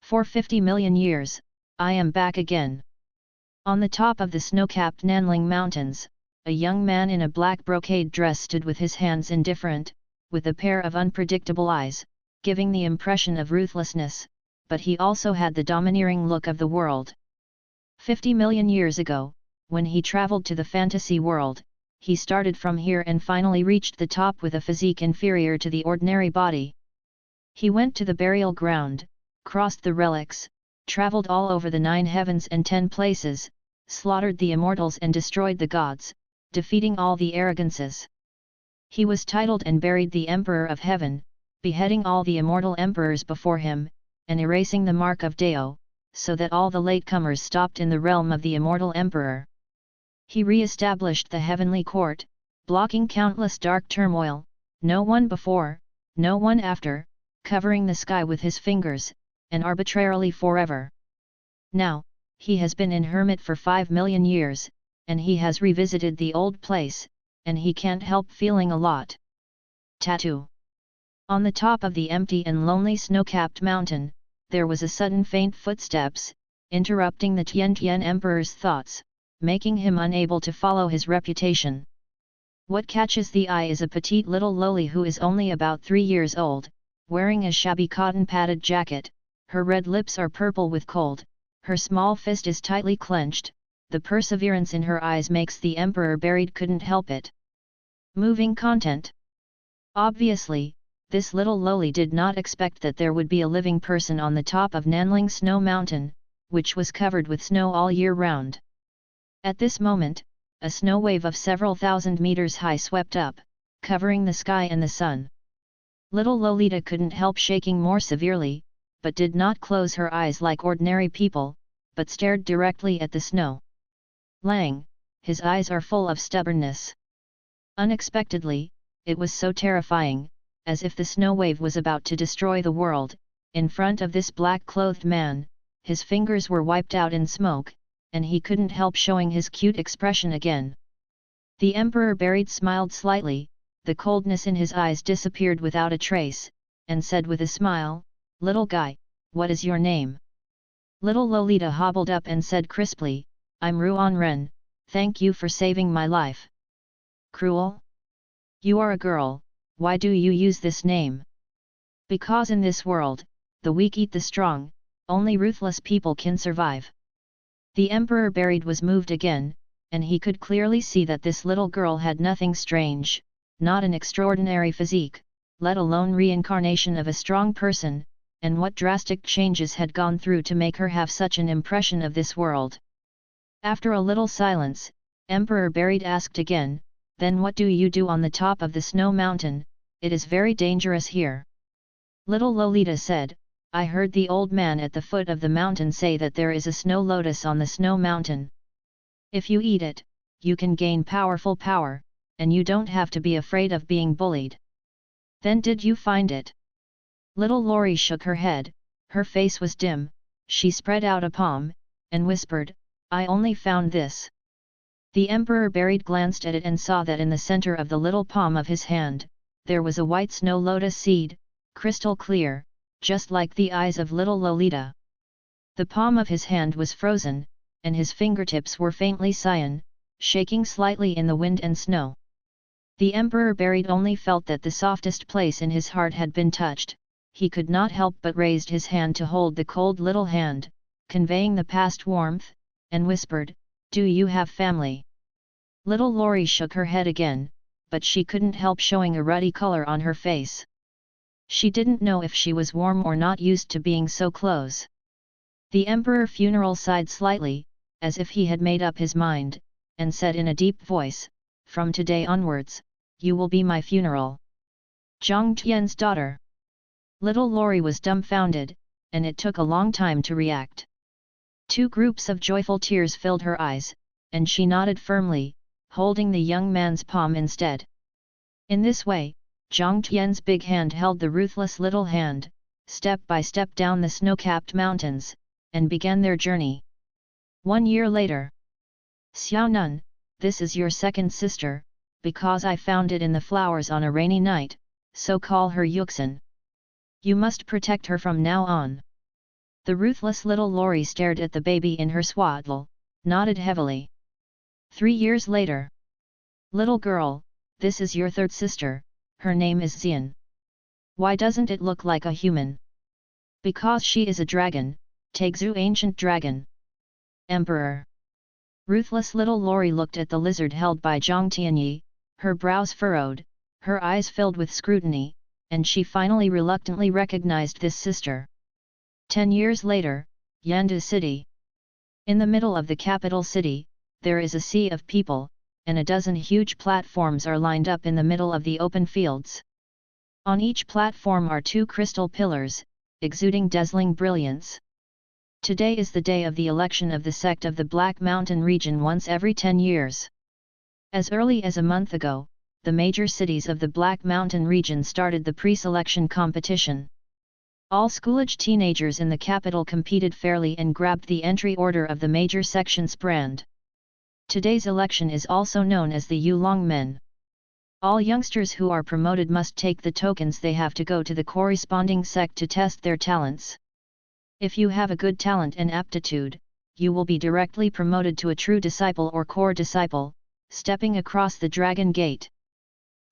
For 50 million years, I am back again. On the top of the snow-capped Nanling Mountains, a young man in a black brocade dress stood with his hands indifferent, with a pair of unpredictable eyes, giving the impression of ruthlessness, but he also had the domineering look of the world. 50 million years ago, when he traveled to the fantasy world, he started from here and finally reached the top with a physique inferior to the ordinary body. He went to the burial ground, crossed the relics, traveled all over the 9 heavens and 10 places, slaughtered the immortals and destroyed the gods, defeating all the arrogances. He was titled and buried the Emperor of Heaven, beheading all the immortal emperors before him, and erasing the mark of Deo, so that all the latecomers stopped in the realm of the immortal emperor. He re-established the heavenly court, blocking countless dark turmoil, no one before, no one after, covering the sky with his fingers, and arbitrarily forever. Now, he has been in hermit for 5 million years, and he has revisited the old place, and he can't help feeling a lot. Tattoo. On the top of the empty and lonely snow-capped mountain, there was a sudden faint footsteps, interrupting the Tian Emperor's thoughts, making him unable to follow his reputation. What catches the eye is a petite little loli who is only about 3 years old, wearing a shabby cotton-padded jacket. Her red lips are purple with cold, her small fist is tightly clenched, the perseverance in her eyes makes the emperor buried couldn't help it. Moving content. Obviously, this little loli did not expect that there would be a living person on the top of Nanling Snow Mountain, which was covered with snow all year round. At this moment, a snow wave of several thousand meters high swept up, covering the sky and the sun. Little Lolita couldn't help shaking more severely, but did not close her eyes like ordinary people, but stared directly at the snow. Lang, his eyes are full of stubbornness. Unexpectedly, it was so terrifying, as if the snow wave was about to destroy the world. In front of this black-clothed man, his fingers were wiped out in smoke, and he couldn't help showing his cute expression again. The Emperor buried smiled slightly, the coldness in his eyes disappeared without a trace, and said with a smile, "Little guy, what is your name?" Little Lolita hobbled up and said crisply, "I'm Ruan Ren, thank you for saving my life." "Cruel? You are a girl, why do you use this name?" "Because in this world, the weak eat the strong, only ruthless people can survive." The Emperor buried was moved again, and he could clearly see that this little girl had nothing strange, not an extraordinary physique, let alone reincarnation of a strong person, and what drastic changes had gone through to make her have such an impression of this world. After a little silence, Emperor Buried asked again, "Then what do you do on the top of the snow mountain? It is very dangerous here." Little Lolita said, "I heard the old man at the foot of the mountain say that there is a snow lotus on the snow mountain. If you eat it, you can gain powerful power, and you don't have to be afraid of being bullied." "Then did you find it?" Little Lori shook her head, her face was dim, she spread out a palm, and whispered, "I only found this." The Emperor Buried glanced at it and saw that in the center of the little palm of his hand, there was a white snow lotus seed, crystal clear, just like the eyes of little Lolita. The palm of his hand was frozen, and his fingertips were faintly cyan, shaking slightly in the wind and snow. The Emperor Buried only felt that the softest place in his heart had been touched. He could not help but raised his hand to hold the cold little hand, conveying the past warmth, and whispered, "Do you have family?" Little Lori shook her head again, but she couldn't help showing a ruddy color on her face. She didn't know if she was warm or not used to being so close. The Emperor Funeral sighed slightly, as if he had made up his mind, and said in a deep voice, "From today onwards, you will be my funeral." Zhang Tian's daughter. Little Lori was dumbfounded, and it took a long time to react. 2 groups of joyful tears filled her eyes, and she nodded firmly, holding the young man's palm instead. In this way, Zhang Tian's big hand held the ruthless little hand, step by step down the snow-capped mountains, and began their journey. 1 year later. "Xiao Nun, this is your second sister, because I found it in the flowers on a rainy night, so call her Yuxin. You must protect her from now on." The ruthless little Lori stared at the baby in her swaddle, nodded heavily. 3 years later. Little girl, this is your third sister, her name is Xian. Why doesn't it look like a human? Because she is a dragon, Taixu ancient dragon. Emperor. Ruthless little Lori looked at the lizard held by Zhang Tianyi, her brows furrowed, her eyes filled with scrutiny, and she finally reluctantly recognized this sister. 10 years later, Yandu City. In the middle of the capital city, there is a sea of people, and a dozen huge platforms are lined up in the middle of the open fields. On each platform are 2 crystal pillars, exuding dazzling brilliance. Today is the day of the election of the sect of the Black Mountain region once every 10 years. As early as a month ago, the major cities of the Black Mountain region started the pre-selection competition. All school-age teenagers in the capital competed fairly and grabbed the entry order of the major section's brand. Today's election is also known as the Yulong Men. All youngsters who are promoted must take the tokens they have to go to the corresponding sect to test their talents. If you have a good talent and aptitude, you will be directly promoted to a true disciple or core disciple, stepping across the dragon gate.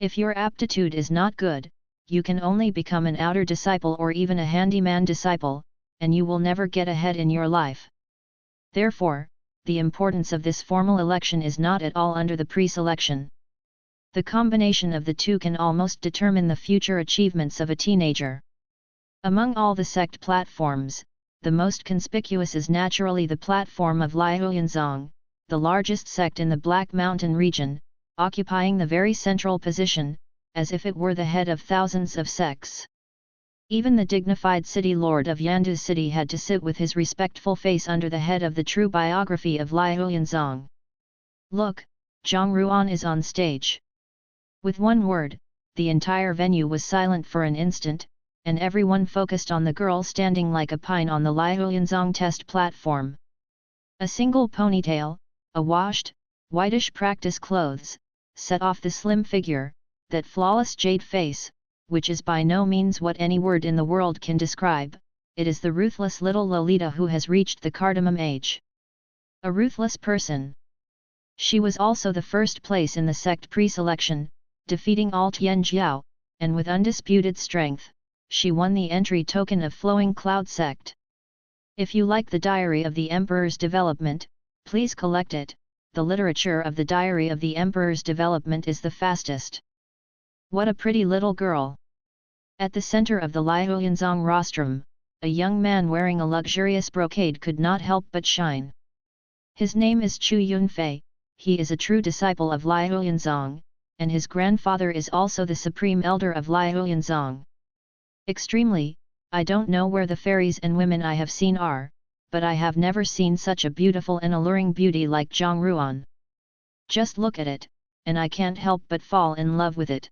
If your aptitude is not good, you can only become an outer disciple or even a handyman disciple, and you will never get ahead in your life. Therefore, the importance of this formal election is not at all under the pre-selection. The combination of the two can almost determine the future achievements of a teenager. Among all the sect platforms, the most conspicuous is naturally the platform of Liuyanzong, the largest sect in the Black Mountain region, occupying the very central position, as if it were the head of thousands of sects. Even the dignified city lord of Yandu City had to sit with his respectful face under the head of the true biography of Liuyanzong. Look, Zhang Ruan is on stage. With one word, the entire venue was silent for an instant, and everyone focused on the girl standing like a pine on the Liuyanzong test platform. A single ponytail, a washed, whitish practice clothes, set off the slim figure, that flawless jade face, which is by no means what any word in the world can describe. It is the ruthless little Lolita who has reached the cardamom age. A ruthless person. She was also the first place in the sect pre-selection, defeating all Tianjiao, and with undisputed strength, she won the entry token of Flowing Cloud sect. If you like the Diary of the Emperor's Development, please collect it. The literature of the Diary of the Emperor's Development is the fastest. What a pretty little girl! At the center of the Liuyanzong rostrum, a young man wearing a luxurious brocade could not help but shine. His name is Chu Yunfei, he is a true disciple of Liuyanzong, and his grandfather is also the supreme elder of Liuyanzong. Extremely, I don't know where the fairies and women I have seen are, but I have never seen such a beautiful and alluring beauty like Zhang Ruan. Just look at it, and I can't help but fall in love with it.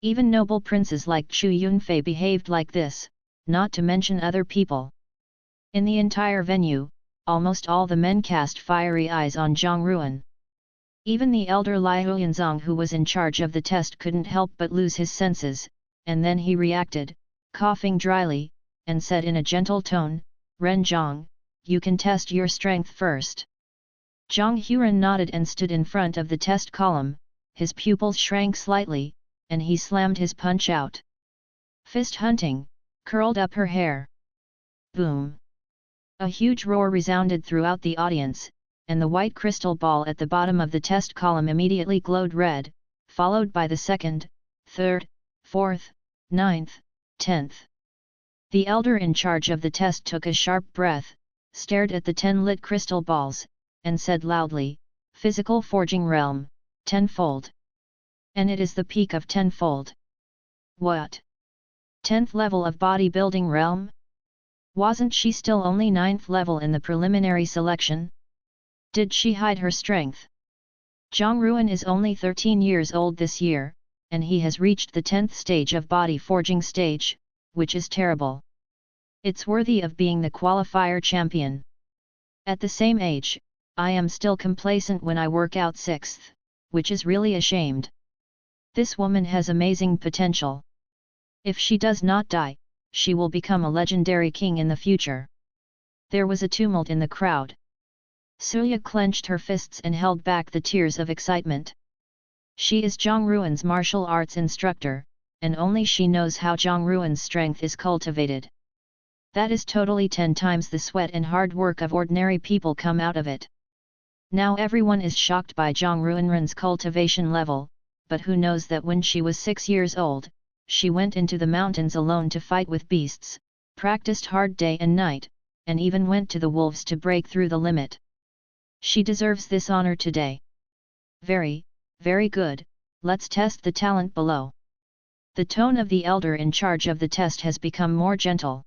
Even noble princes like Chu Yunfei behaved like this, not to mention other people. In the entire venue, almost all the men cast fiery eyes on Zhang Ruan. Even the elder Liuyanzong who was in charge of the test couldn't help but lose his senses, and then he reacted, coughing dryly, and said in a gentle tone, "Ren Zhang, you can test your strength first." Zhang Huran nodded and stood in front of the test column, his pupils shrank slightly, and he slammed his punch out. Fist hunting, curled up her hair. Boom! A huge roar resounded throughout the audience, and the white crystal ball at the bottom of the test column immediately glowed red, followed by the second, third, fourth, ninth, 10th. The elder in charge of the test took a sharp breath, stared at the 10 lit crystal balls, and said loudly, "Physical forging realm, tenfold. And it is the peak of tenfold. What? 10th level of bodybuilding realm? Wasn't she still only 9th level in the preliminary selection? Did she hide her strength? Zhang Ruan is only 13 years old this year, and he has reached the 10th stage of body forging stage, which is terrible. It's worthy of being the qualifier champion. At the same age, I am still complacent when I work out 6th, which is really ashamed. This woman has amazing potential. If she does not die, she will become a legendary king in the future." There was a tumult in the crowd. Suya clenched her fists and held back the tears of excitement. She is Zhang Ruan's martial arts instructor, and only she knows how Zhang Ruan's strength is cultivated. That is totally 10 times the sweat and hard work of ordinary people come out of it. Now everyone is shocked by Zhang Ruan's cultivation level, but who knows that when she was 6 years old, she went into the mountains alone to fight with beasts, practiced hard day and night, and even went to the wolves to break through the limit. She deserves this honor today. Very, very good, let's test the talent below. The tone of the elder in charge of the test has become more gentle.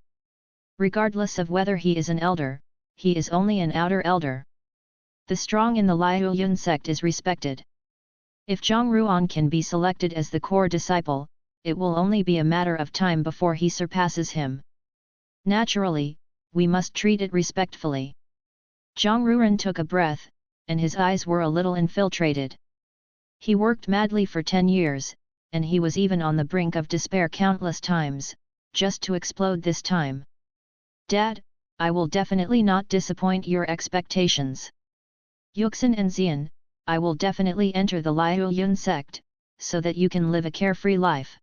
Regardless of whether he is an elder, he is only an outer elder. The strong in the Liu Yun sect is respected. If Zhang Ruan can be selected as the core disciple, it will only be a matter of time before he surpasses him. Naturally, we must treat it respectfully. Zhang Ruan took a breath, and his eyes were a little infiltrated. He worked madly for 10 years, and he was even on the brink of despair countless times, just to explode this time. Dad, I will definitely not disappoint your expectations. Yuxin and Xian, I will definitely enter the Liu Yun sect, so that you can live a carefree life.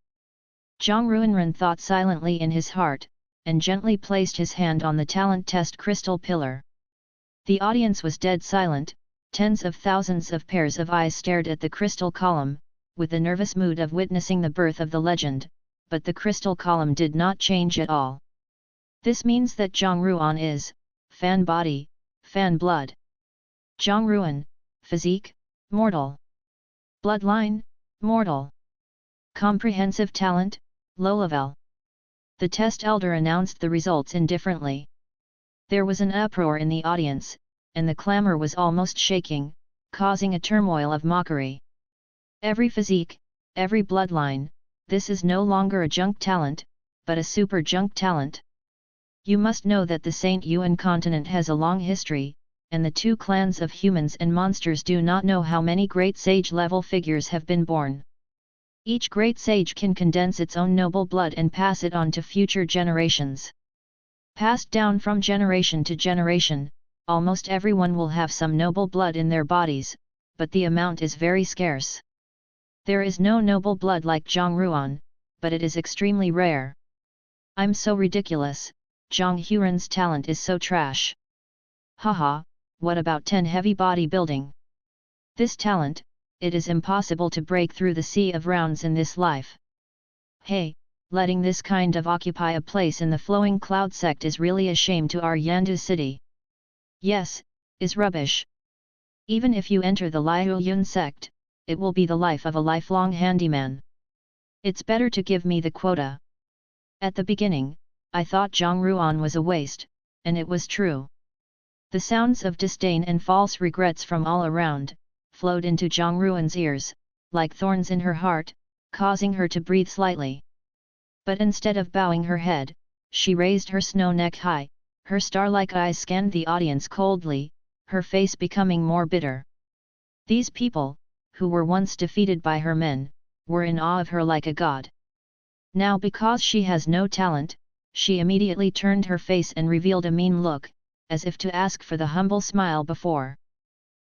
Zhang Ruanren thought silently in his heart, and gently placed his hand on the talent test crystal pillar. The audience was dead silent, tens of thousands of pairs of eyes stared at the crystal column, with the nervous mood of witnessing the birth of the legend, but the crystal column did not change at all. This means that Zhang Ruan is, fan body, fan blood. Zhang Ruan, physique, mortal. Bloodline, mortal. Comprehensive talent, low level. The test elder announced the results indifferently. There was an uproar in the audience, and the clamor was almost shaking, causing a turmoil of mockery. Every physique, every bloodline, this is no longer a junk talent, but a super junk talent. You must know that the Saint Yuan continent has a long history, and the two clans of humans and monsters do not know how many great sage-level figures have been born. Each great sage can condense its own noble blood and pass it on to future generations. Passed down from generation to generation, almost everyone will have some noble blood in their bodies, but the amount is very scarce. There is no noble blood like Zhang Ruan, but it is extremely rare. I'm so ridiculous, Zhang Huren's talent is so trash. Haha, what about 10 heavy bodybuilding? This talent, it is impossible to break through the sea of rounds in this life. Hey, letting this kind of occupy a place in the flowing cloud sect is really a shame to our Yandu city. Yes, is rubbish. Even if you enter the Liu Yun sect, it will be the life of a lifelong handyman. It's better to give me the quota. At the beginning, I thought Zhang Ruan was a waste, and it was true. The sounds of disdain and false regrets from all around, flowed into Zhang Ruan's ears, like thorns in her heart, causing her to breathe slightly. But instead of bowing her head, she raised her snow neck high, her star-like eyes scanned the audience coldly, her face becoming more bitter. These people, who were once defeated by her men, were in awe of her like a god. Now because she has no talent, she immediately turned her face and revealed a mean look, as if to ask for the humble smile before.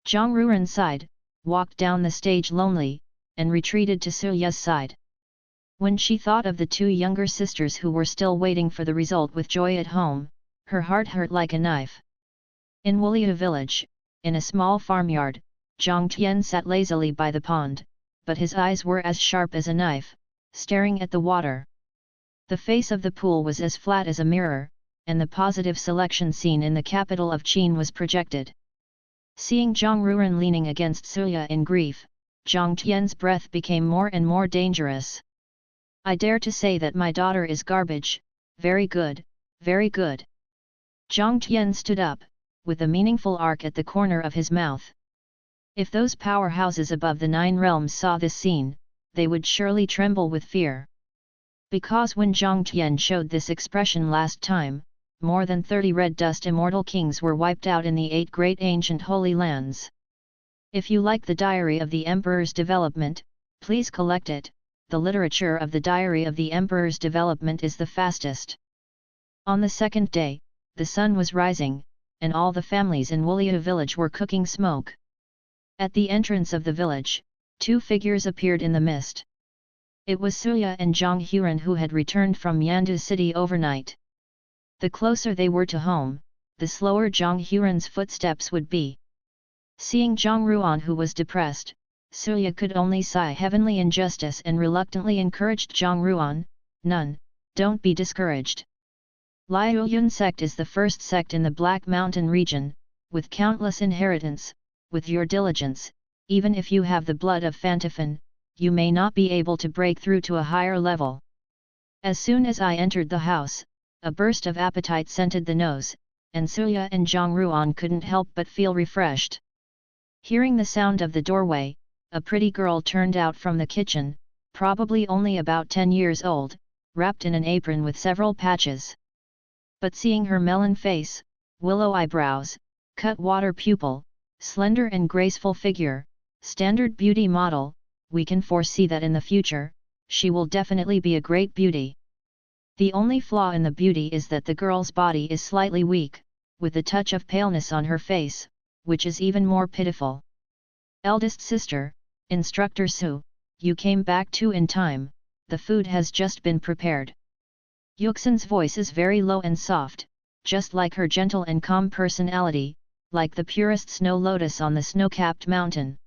Zhang Ruan sighed, walked down the stage lonely, and retreated to Suya's side. When she thought of the two younger sisters who were still waiting for the result with joy at home, her heart hurt like a knife. In Wulia village, in a small farmyard, Zhang Tian sat lazily by the pond, but his eyes were as sharp as a knife, staring at the water. The face of the pool was as flat as a mirror, and the positive selection scene in the capital of Qin was projected. Seeing Zhang Ruan leaning against Suya in grief, Zhang Tian's breath became more and more dangerous. I dare to say that my daughter is garbage, very good, very good. Zhang Tian stood up, with a meaningful arc at the corner of his mouth. If those powerhouses above the 9 realms saw this scene, they would surely tremble with fear. Because when Zhang Tian showed this expression last time, more than 30 red dust immortal kings were wiped out in the 8 great ancient holy lands. If you like the Diary of the Emperor's Development, please collect it. The literature of the Diary of the Emperor's Development is the fastest. On the second day, the sun was rising, and all the families in Wulia village were cooking smoke. At the entrance of the village, two figures appeared in the mist. It was Suya and Zhang Huran who had returned from Yandu city overnight. The closer they were to home, the slower Zhang Huran's footsteps would be. Seeing Zhang Ruan, who was depressed, Suya could only sigh heavenly injustice and reluctantly encouraged Zhang Ruan, "Nun, don't be discouraged. Liuyun sect is the first sect in the Black Mountain region, with countless inheritance. With your diligence, even if you have the blood of Fantafan, you may not be able to break through to a higher level." As soon as I entered the house, a burst of appetite scented the nose, and Suya and Zhang Ruan couldn't help but feel refreshed. Hearing the sound of the doorway, a pretty girl turned out from the kitchen, probably only about 10 years old, wrapped in an apron with several patches. But seeing her melon face, willow eyebrows, cut water pupil, slender and graceful figure, standard beauty model, we can foresee that in the future, she will definitely be a great beauty. The only flaw in the beauty is that the girl's body is slightly weak, with a touch of paleness on her face, which is even more pitiful. "Eldest sister, Instructor Su, you came back too in time, the food has just been prepared." Yuxin's voice is very low and soft, just like her gentle and calm personality, like the purest snow lotus on the snow-capped mountain.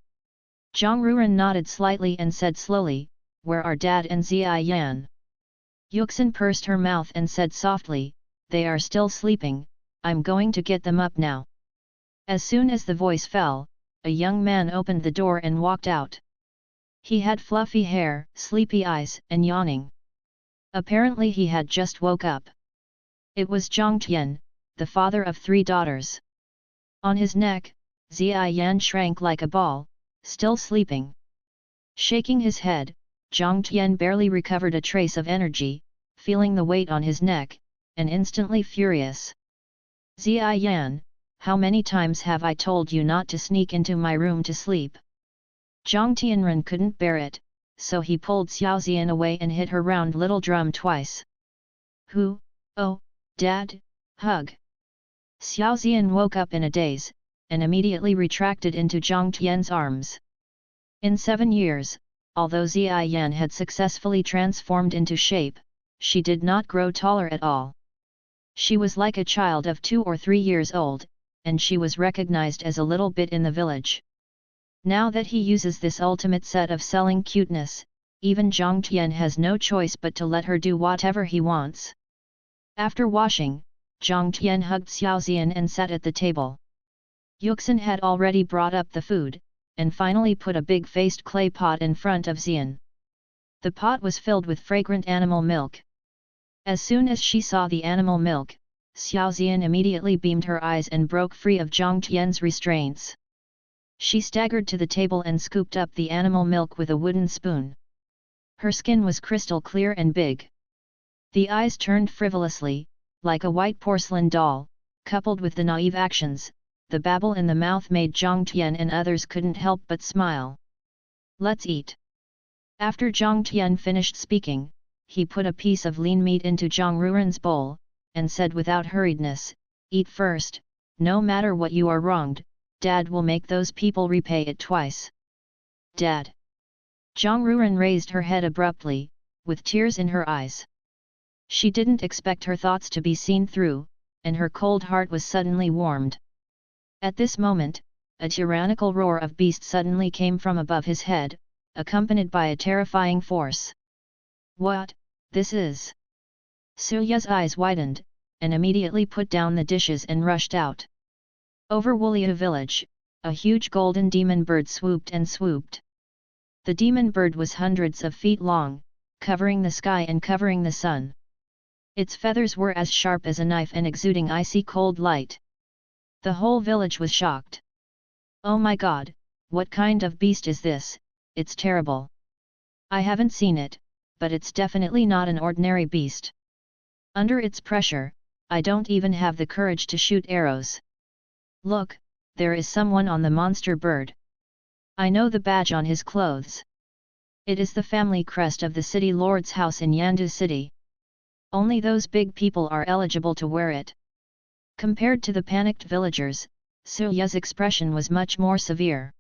Zhang Ruran nodded slightly and said slowly, "Where are Dad and Zia Yan?" Yuxin pursed her mouth and said softly, "They are still sleeping, I'm going to get them up now." As soon as the voice fell, a young man opened the door and walked out. He had fluffy hair, sleepy eyes, and yawning. Apparently he had just woke up. It was Zhang Tian, the father of 3 daughters. On his neck, Zia Yan shrank like a ball, still sleeping. Shaking his head, Zhang Tian barely recovered a trace of energy, feeling the weight on his neck, and instantly furious. "Zia Yan, how many times have I told you not to sneak into my room to sleep?" Zhang Tianren couldn't bear it, so he pulled Xiao Zian away and hit her round little drum twice. "Who? Oh, Dad, hug!" Xiao Zian woke up in a daze, and immediately retracted into Zhang Tian's arms. In 7 years, although Zia Yan had successfully transformed into shape, she did not grow taller at all. She was like a child of 2 or 3 years old, and she was recognized as a little bit in the village. Now that he uses this ultimate set of selling cuteness, even Zhang Tian has no choice but to let her do whatever he wants. After washing, Zhang Tian hugged Xiao Zian and sat at the table. Yuxin had already brought up the food, and finally put a big-faced clay pot in front of Zian. The pot was filled with fragrant animal milk. As soon as she saw the animal milk, Xiao Zian immediately beamed her eyes and broke free of Zhang Tian's restraints. She staggered to the table and scooped up the animal milk with a wooden spoon. Her skin was crystal clear and big. The eyes turned frivolously, like a white porcelain doll, coupled with the naive actions, the babble in the mouth made Zhang Tian and others couldn't help but smile. "Let's eat." After Zhang Tian finished speaking, he put a piece of lean meat into Zhang Ruren's bowl, and said without hurriedness, "Eat first, no matter what you are wronged, Dad will make those people repay it twice." "Dad?" Zhang Ruren raised her head abruptly, with tears in her eyes. She didn't expect her thoughts to be seen through, and her cold heart was suddenly warmed. At this moment, a tyrannical roar of beast suddenly came from above his head, accompanied by a terrifying force. "What, this is?" Suya's eyes widened, and immediately put down the dishes and rushed out. Over Wulia village, a huge golden demon bird swooped and swooped. The demon bird was hundreds of feet long, covering the sky and covering the sun. Its feathers were as sharp as a knife and exuding icy cold light. The whole village was shocked. "Oh my god, what kind of beast is this? It's terrible. I haven't seen it, but it's definitely not an ordinary beast. Under its pressure, I don't even have the courage to shoot arrows. Look, there is someone on the monster bird. I know the badge on his clothes. It is the family crest of the city lord's house in Yandu city. Only those big people are eligible to wear it." Compared to the panicked villagers, Suya's expression was much more severe.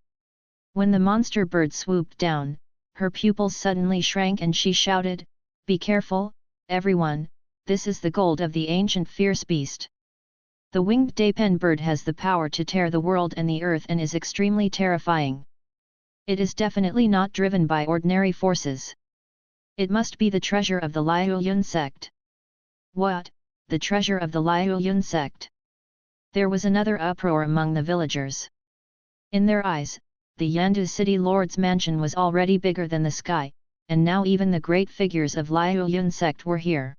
When the monster bird swooped down, her pupils suddenly shrank and she shouted, "Be careful, everyone, this is the gold of the ancient fierce beast. The winged Dapen bird has the power to tear the world and the earth and is extremely terrifying. It is definitely not driven by ordinary forces. It must be the treasure of the Liuyun sect." "What, the treasure of the Liuyun sect?" There was another uproar among the villagers. In their eyes, the Yandu city lord's mansion was already bigger than the sky, and now even the great figures of Liuyun sect were here.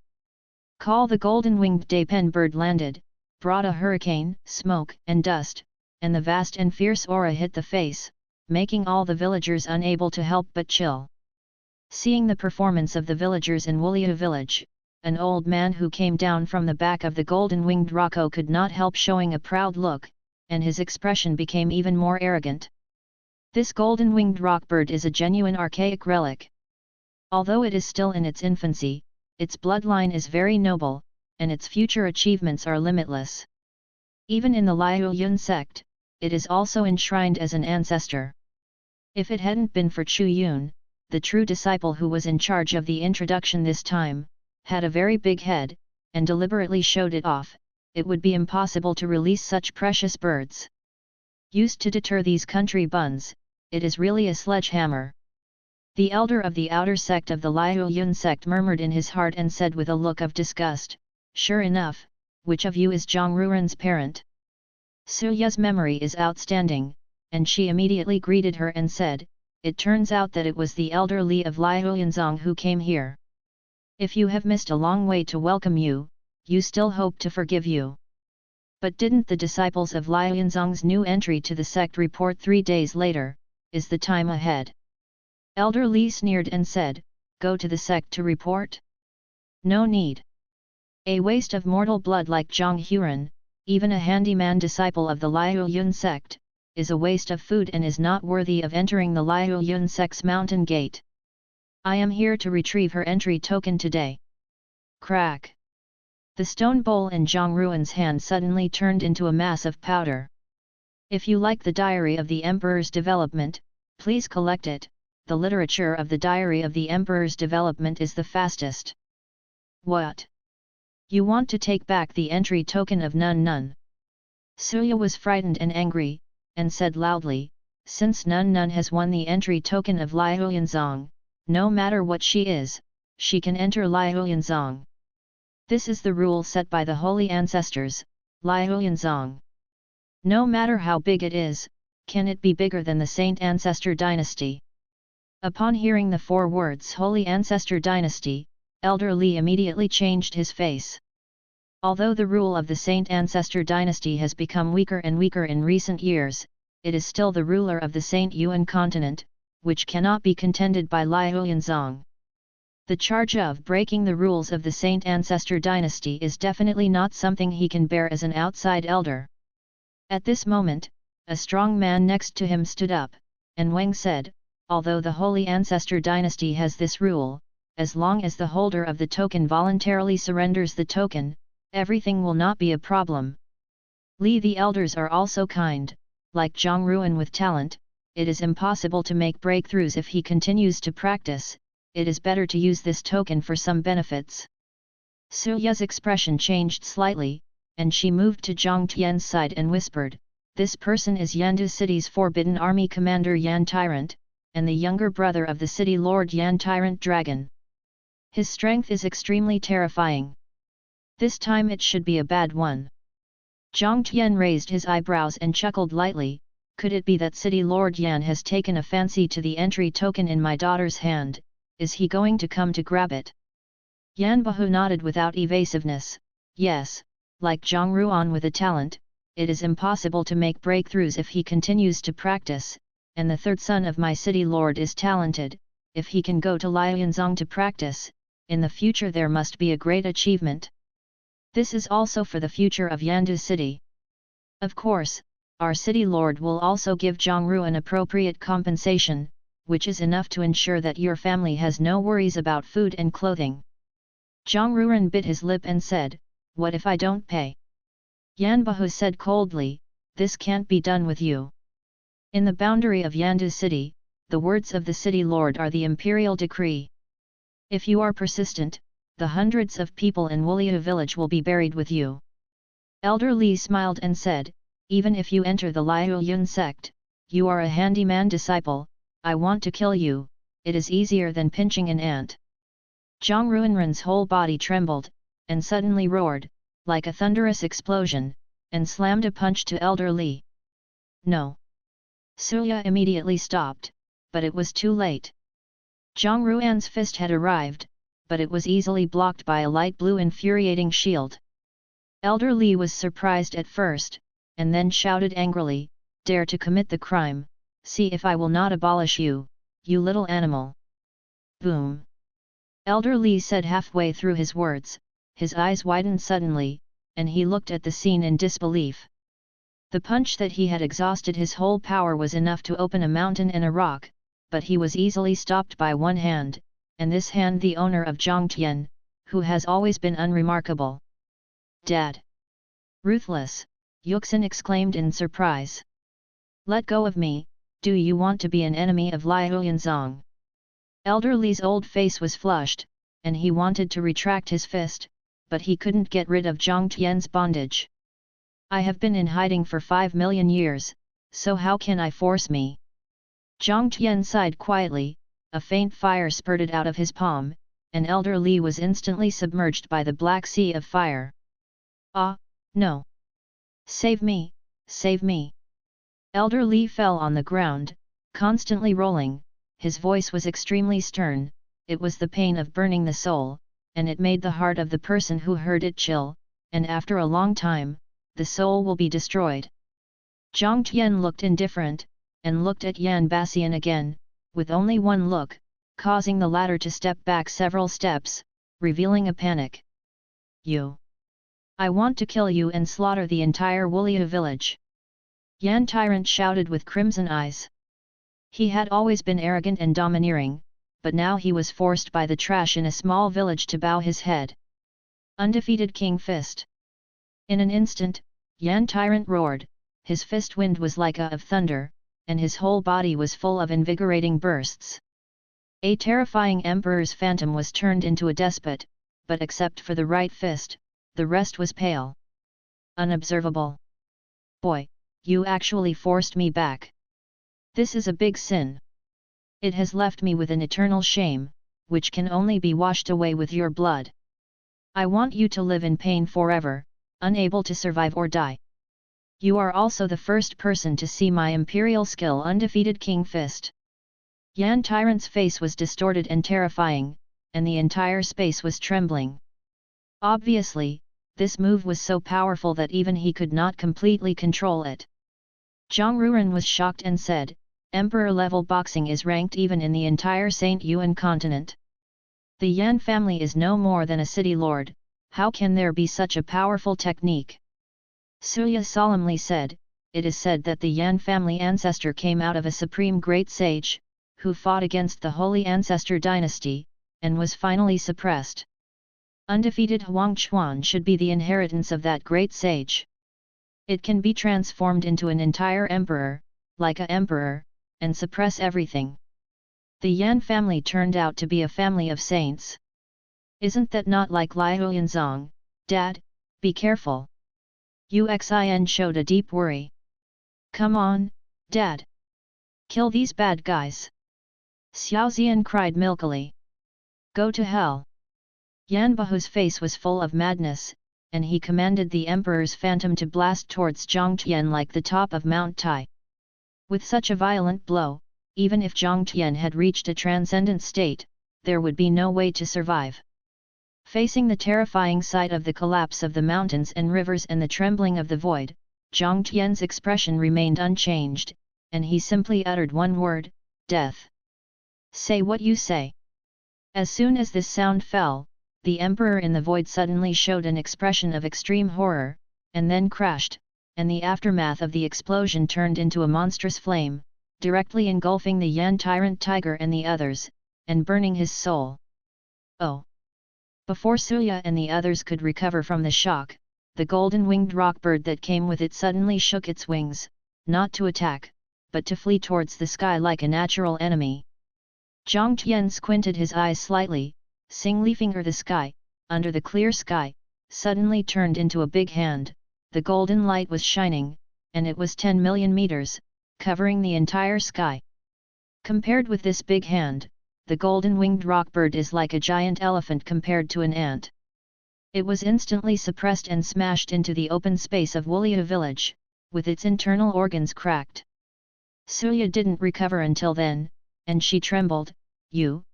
Call the golden-winged Dapen bird landed, brought a hurricane, smoke and dust, and the vast and fierce aura hit the face, making all the villagers unable to help but chill. Seeing the performance of the villagers in Wuliu village, an old man who came down from the back of the golden-winged Rocco could not help showing a proud look, and his expression became even more arrogant. This golden-winged rockbird is a genuine archaic relic. Although it is still in its infancy, its bloodline is very noble, and its future achievements are limitless. Even in the Liuyun sect, it is also enshrined as an ancestor. If it hadn't been for Chu Yun, the true disciple who was in charge of the introduction this time, had a very big head, and deliberately showed it off, it would be impossible to release such precious birds. Used to deter these country buns, it is really a sledgehammer. The elder of the outer sect of the Liuyun sect murmured in his heart and said with a look of disgust, "Sure enough, which of you is Zhang Ruren's parent?" Suya's memory is outstanding, and she immediately greeted her and said, "It turns out that it was the elder Li of Liuyunzong who came here. If you have missed a long way to welcome you, you still hope to forgive you." But didn't the disciples of Liuyunzong's new entry to the sect report 3 days later? Is the time ahead? Elder Li sneered and said, "Go to the sect to report? No need. A waste of mortal blood like Zhang Huren, even a handyman disciple of the Liuyun sect, is a waste of food and is not worthy of entering the Liuyun sect's mountain gate. I am here to retrieve her entry token today." Crack! The stone bowl in Zhang Ruan's hand suddenly turned into a mass of powder. If you like the Diary of the Emperor's Development, please collect it. The literature of the Diary of the Emperor's Development is the fastest. What? You want to take back the entry token of Nun Nun? Suya was frightened and angry, and said loudly, "Since Nun Nun has won the entry token of Liuyunzong, no matter what she is, she can enter Liuyunzong. This is the rule set by the holy ancestors, Liuyunzong. No matter how big it is, can it be bigger than the Saint Ancestor Dynasty?" Upon hearing the 4 words Holy Ancestor Dynasty, Elder Li immediately changed his face. Although the rule of the Saint Ancestor Dynasty has become weaker and weaker in recent years, it is still the ruler of the Saint Yuan continent, which cannot be contended by Liuyunzong. The charge of breaking the rules of the Saint Ancestor Dynasty is definitely not something he can bear as an outside elder. At this moment, a strong man next to him stood up, and Wang said, "Although the Holy Ancestor Dynasty has this rule, as long as the holder of the token voluntarily surrenders the token, everything will not be a problem. Li, the elders are also kind, like Zhang Ruan with talent. It is impossible to make breakthroughs if he continues to practice. It is better to use this token for some benefits." Suya's expression changed slightly, and she moved to Zhang Tian's side and whispered, "This person is Yandu City's Forbidden Army Commander Yan Tyrant, and the younger brother of the city lord Yan Tyrant Dragon. His strength is extremely terrifying. This time it should be a bad one." Zhang Tian raised his eyebrows and chuckled lightly, "Could it be that city lord Yan has taken a fancy to the entry token in my daughter's hand? Is he going to come to grab it?" Yan Bahu nodded without evasiveness, "Yes, like Zhang Ruan with a talent, it is impossible to make breakthroughs if he continues to practice, and the third son of my city lord is talented. If he can go to Liuyunzong to practice, in the future there must be a great achievement. This is also for the future of Yandu City. Of course, our city lord will also give Zhang Ruan appropriate compensation, which is enough to ensure that your family has no worries about food and clothing." Zhang Ruan bit his lip and said, "What if I don't pay?" Yanbahu said coldly, "This can't be done with you. In the boundary of Yandu city, the words of the city lord are the imperial decree. If you are persistent, the hundreds of people in Wuliu village will be buried with you." Elder Li smiled and said, "Even if you enter the Liu Yun sect, you are a handyman disciple, I want to kill you, it is easier than pinching an ant." Zhang Ruinren's whole body trembled, and suddenly roared, like a thunderous explosion, and slammed a punch to Elder Li. "No!" Suya immediately stopped, but it was too late. Zhang Ruan's fist had arrived, but it was easily blocked by a light blue infuriating shield. Elder Li was surprised at first, and then shouted angrily, "Dare to commit the crime, see if I will not abolish you, you little animal!" Boom! Elder Li said halfway through his words, his eyes widened suddenly, and he looked at the scene in disbelief. The punch that he had exhausted his whole power was enough to open a mountain and a rock, but he was easily stopped by one hand, and this hand the owner of Zhangtian, who has always been unremarkable. "Dad! Ruthless!" Yuxin exclaimed in surprise. "Let go of me, do you want to be an enemy of Liu Yanzong?" Elder Li's old face was flushed, and he wanted to retract his fist, but he couldn't get rid of Zhang Tian's bondage. "I have been in hiding for 5 million years, so how can I force me?" Zhang Tian sighed quietly, a faint fire spurted out of his palm, and Elder Li was instantly submerged by the black sea of fire. "Ah, no! Save me, save me!" Elder Li fell on the ground, constantly rolling, his voice was extremely stern, it was the pain of burning the soul, and it made the heart of the person who heard it chill, and after a long time, the soul will be destroyed. Zhang Tian looked indifferent, and looked at Yan Basian again, with only one look, causing the latter to step back several steps, revealing a panic. "You! I want to kill you and slaughter the entire Wuliu village!" Yan Tyrant shouted with crimson eyes. He had always been arrogant and domineering, but now he was forced by the trash in a small village to bow his head. Undefeated King Fist. In an instant, Yan Tyrant roared, his fist wind was like a of thunder, and his whole body was full of invigorating bursts. A terrifying emperor's phantom was turned into a despot, but except for the right fist, the rest was pale. Unobservable. "Boy, you actually forced me back. This is a big sin. It has left me with an eternal shame, which can only be washed away with your blood. I want you to live in pain forever, unable to survive or die. You are also the first person to see my imperial skill." Undefeated King Fist. Yan Tyrant's face was distorted and terrifying, and the entire space was trembling. Obviously, this move was so powerful that even he could not completely control it. Zhang Ruren was shocked and said, "Emperor-level boxing is ranked even in the entire Saint Yuan continent. The Yan family is no more than a city lord, how can there be such a powerful technique?" Suya solemnly said, "It is said that the Yan family ancestor came out of a supreme great sage, who fought against the Holy Ancestor dynasty, and was finally suppressed. Undefeated Huangchuan should be the inheritance of that great sage. It can be transformed into an entire emperor, like a emperor, and suppress everything. The Yan family turned out to be a family of saints. Isn't that not like Liu Yanzong, Dad? Be careful." Uxin showed a deep worry. "Come on, Dad! Kill these bad guys!" Xiaozian cried milkily. "Go to hell!" Yanbahu's face was full of madness, and he commanded the Emperor's phantom to blast towards Zhangtian like the top of Mount Tai. With such a violent blow, even if Zhangtian had reached a transcendent state, there would be no way to survive. Facing the terrifying sight of the collapse of the mountains and rivers and the trembling of the void, Zhangtian's expression remained unchanged, and he simply uttered one word, "Death." "Say what you say." As soon as this sound fell, the Emperor in the void suddenly showed an expression of extreme horror, and then crashed, and the aftermath of the explosion turned into a monstrous flame, directly engulfing the Yan Tyrant Tiger and the others, and burning his soul. Oh! Before Suya and the others could recover from the shock, the golden-winged rockbird that came with it suddenly shook its wings, not to attack, but to flee towards the sky like a natural enemy. Jiang Tian squinted his eyes slightly, Sing leafing the sky, under the clear sky, suddenly turned into a big hand, the golden light was shining, and it was 10 million meters, covering the entire sky. Compared with this big hand, the golden-winged rockbird is like a giant elephant compared to an ant. It was instantly suppressed and smashed into the open space of Wulia village, with its internal organs cracked. Suya didn't recover until then, and she trembled. You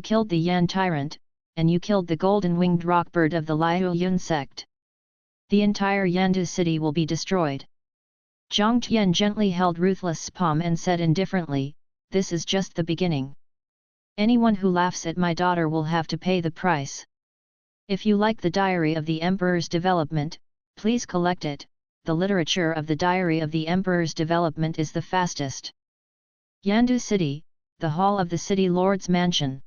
killed the Yan tyrant, and you killed the golden-winged rockbird of the Liu Yun sect. The entire Yandu city will be destroyed. Jiang Tian gently held Ruthless' palm and said indifferently, this is just the beginning. Anyone who laughs at my daughter will have to pay the price. If you like the Diary of the Emperor's Development, please collect it. The literature of the Diary of the Emperor's Development is the fastest. Yandu City, the hall of the City Lord's mansion.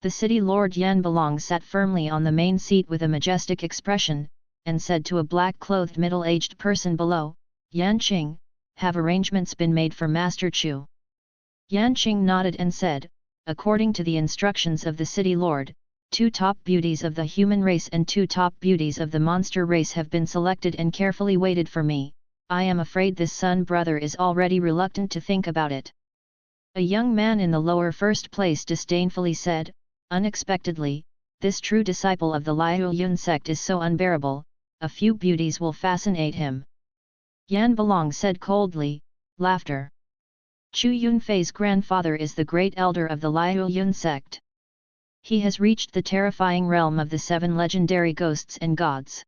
The City Lord Yan Belong sat firmly on the main seat with a majestic expression, and said to a black-clothed middle-aged person below, Yan Qing, have arrangements been made for Master Chu? Yan Qing nodded and said, according to the instructions of the City Lord, 2 top beauties of the human race and 2 top beauties of the monster race have been selected and carefully waited for me. I am afraid this son brother is already reluctant to think about it. A young man in the lower first place disdainfully said, unexpectedly, this true disciple of the Liu Yun sect is so unbearable, a few beauties will fascinate him. Yan Belong said coldly, laughter. Chu Yunfei's grandfather is the great elder of the Liu Yun sect. He has reached the terrifying realm of the 7 legendary ghosts and gods.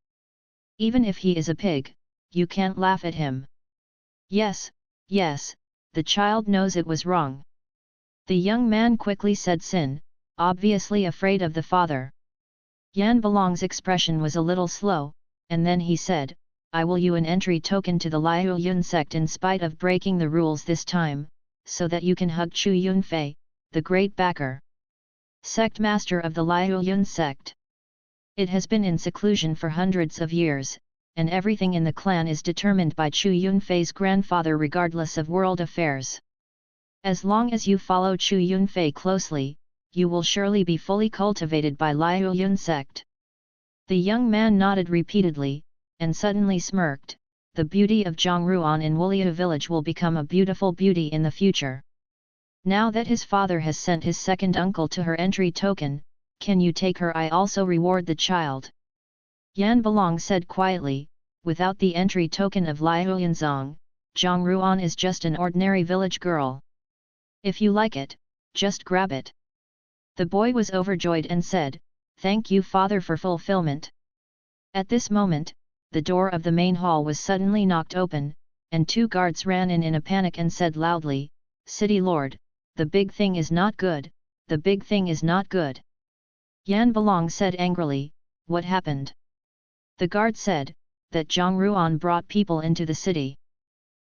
Even if he is a pig, you can't laugh at him. Yes, the child knows it was wrong. The young man quickly said sin, obviously afraid of the father. Yan Belong's expression was a little slow, and then he said, I will you an entry token to the Liu Yun sect in spite of breaking the rules this time, so that you can hug Chu Yunfei, the great backer. Sect master of the Liu Yun sect. It has been in seclusion for hundreds of years, and everything in the clan is determined by Chu Yunfei's grandfather regardless of world affairs. As long as you follow Chu Yunfei closely, you will surely be fully cultivated by Liu Yun sect. The young man nodded repeatedly, and suddenly smirked. The beauty of Zhang Ruan in Wulia village will become a beautiful beauty in the future. Now that his father has sent his second uncle to her entry token, can you take her? I also reward the child. Yan Belong said quietly, without the entry token of Liu Yunzong, Zhang Ruan is just an ordinary village girl. If you like it, just grab it. The boy was overjoyed and said, thank you father for fulfillment. At this moment, the door of the main hall was suddenly knocked open, and 2 guards ran in a panic and said loudly, City Lord, the big thing is not good, the big thing is not good. Yan Belong said angrily, what happened? The guard said, that Zhang Ruan brought people into the city.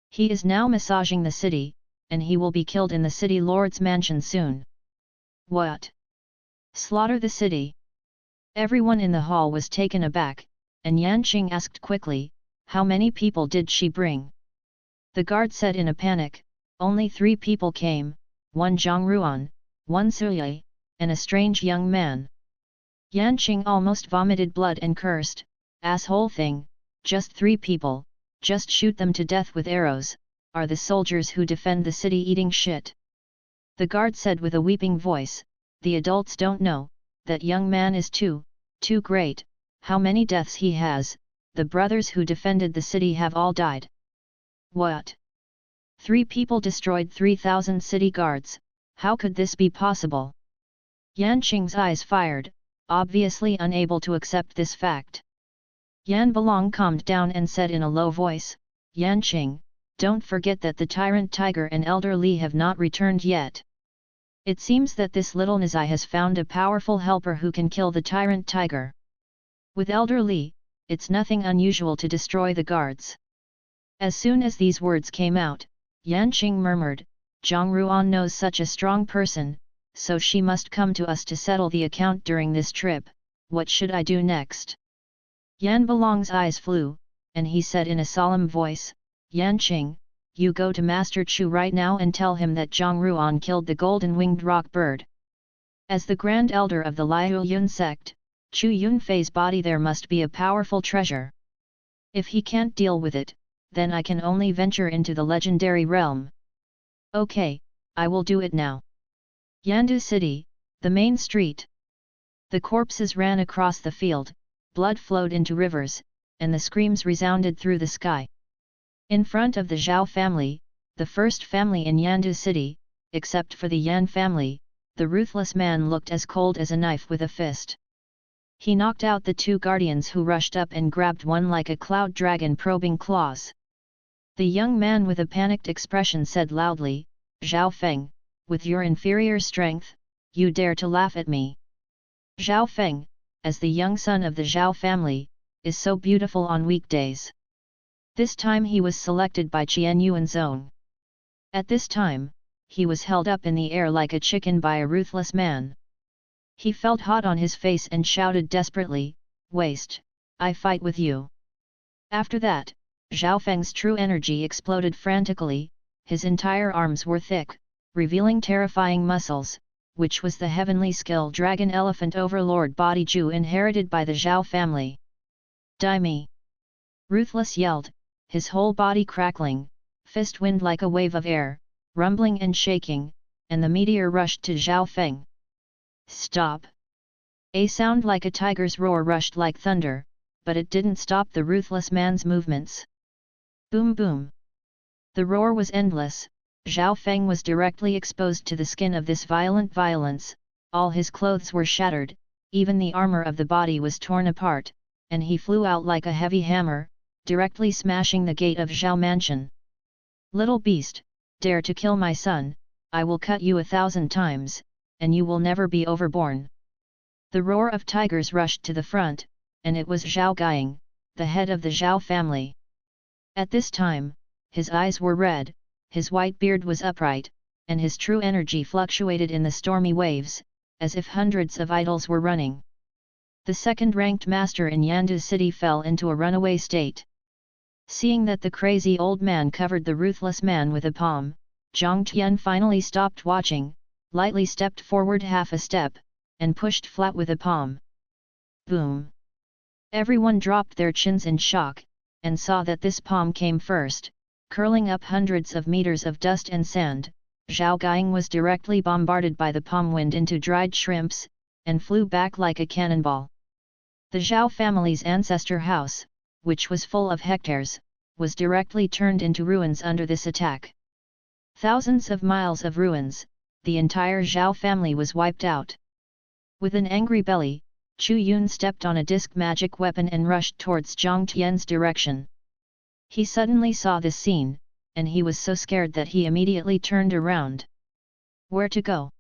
He is now massaging the city, and he will be killed in the City Lord's mansion soon. What? Slaughter the city? Everyone in the hall was taken aback, and Yan Qing asked quickly, how many people did she bring? The guard said in a panic, only 3 people came, 1 Zhang Ruan, 1 Suye, and a strange young man. Yan Qing almost vomited blood and cursed, asshole thing, just 3 people, just shoot them to death with arrows, are the soldiers who defend the city eating shit? The guard said with a weeping voice, the adults don't know, that young man is too great, how many deaths he has, the brothers who defended the city have all died. What? 3 people destroyed 3,000 city guards, how could this be possible? Yan Qing's eyes fired, obviously unable to accept this fact. Yan Belong calmed down and said in a low voice, Yan Qing, don't forget that the tyrant tiger and Elder Li have not returned yet. It seems that this little Nazai has found a powerful helper who can kill the tyrant tiger. With Elder Li, it's nothing unusual to destroy the guards. As soon as these words came out, Yan Qing murmured, Zhang Ruan knows such a strong person, so she must come to us to settle the account during this trip, what should I do next? Yan Belong's eyes flew, and he said in a solemn voice, Yan Qing, you go to Master Chu right now and tell him that Zhang Ruan killed the golden-winged rock bird. As the grand elder of the Liu Yun sect, Chu Yunfei's body there must be a powerful treasure. If he can't deal with it, then I can only venture into the legendary realm. Okay, I will do it now. Yandu City, the main street. The corpses ran across the field, blood flowed into rivers, and the screams resounded through the sky. In front of the Zhao family, the first family in Yandu City, except for the Yan family, the ruthless man looked as cold as a knife with a fist. He knocked out the two guardians who rushed up and grabbed one like a cloud dragon probing claws. The young man with a panicked expression said loudly, Zhao Feng, with your inferior strength, you dare to laugh at me. Zhao Feng, as the young son of the Zhao family, is so beautiful on weekdays. This time he was selected by Qian Yuan's own. At this time, he was held up in the air like a chicken by a ruthless man. He felt hot on his face and shouted desperately, Waste, I fight with you. After that, Zhao Feng's true energy exploded frantically, his entire arms were thick, revealing terrifying muscles, which was the heavenly skill Dragon Elephant Overlord Body Ju inherited by the Zhao family. Die me! Ruthless yelled, his whole body crackling, fist wind like a wave of air, rumbling and shaking, and the meteor rushed to Zhao Feng. Stop! A sound like a tiger's roar rushed like thunder, but it didn't stop the ruthless man's movements. Boom boom! The roar was endless. Zhao Feng was directly exposed to the skin of this violent violence, all his clothes were shattered, even the armor of the body was torn apart, and he flew out like a heavy hammer, directly smashing the gate of Zhao Mansion. Little beast, dare to kill my son, I will cut you 1,000 times, and you will never be overborn. The roar of tigers rushed to the front, and it was Zhao Guiying, the head of the Zhao family. At this time, his eyes were red, his white beard was upright, and his true energy fluctuated in the stormy waves, as if hundreds of idols were running. The second-ranked master in Yandu City fell into a runaway state. Seeing that the crazy old man covered the ruthless man with a palm, Zhang Tian finally stopped watching, lightly stepped forward half a step, and pushed flat with a palm. Boom! Everyone dropped their chins in shock, and saw that this palm came first, curling up hundreds of meters of dust and sand. Zhao Guiying was directly bombarded by the palm wind into dried shrimps, and flew back like a cannonball. The Zhao family's ancestor house, which was full of hectares, was directly turned into ruins under this attack. Thousands of miles of ruins, the entire Zhao family was wiped out. With an angry belly, Chu Yun stepped on a disc magic weapon and rushed towards Zhang Tian's direction. He suddenly saw this scene, and he was so scared that he immediately turned around. Where to go?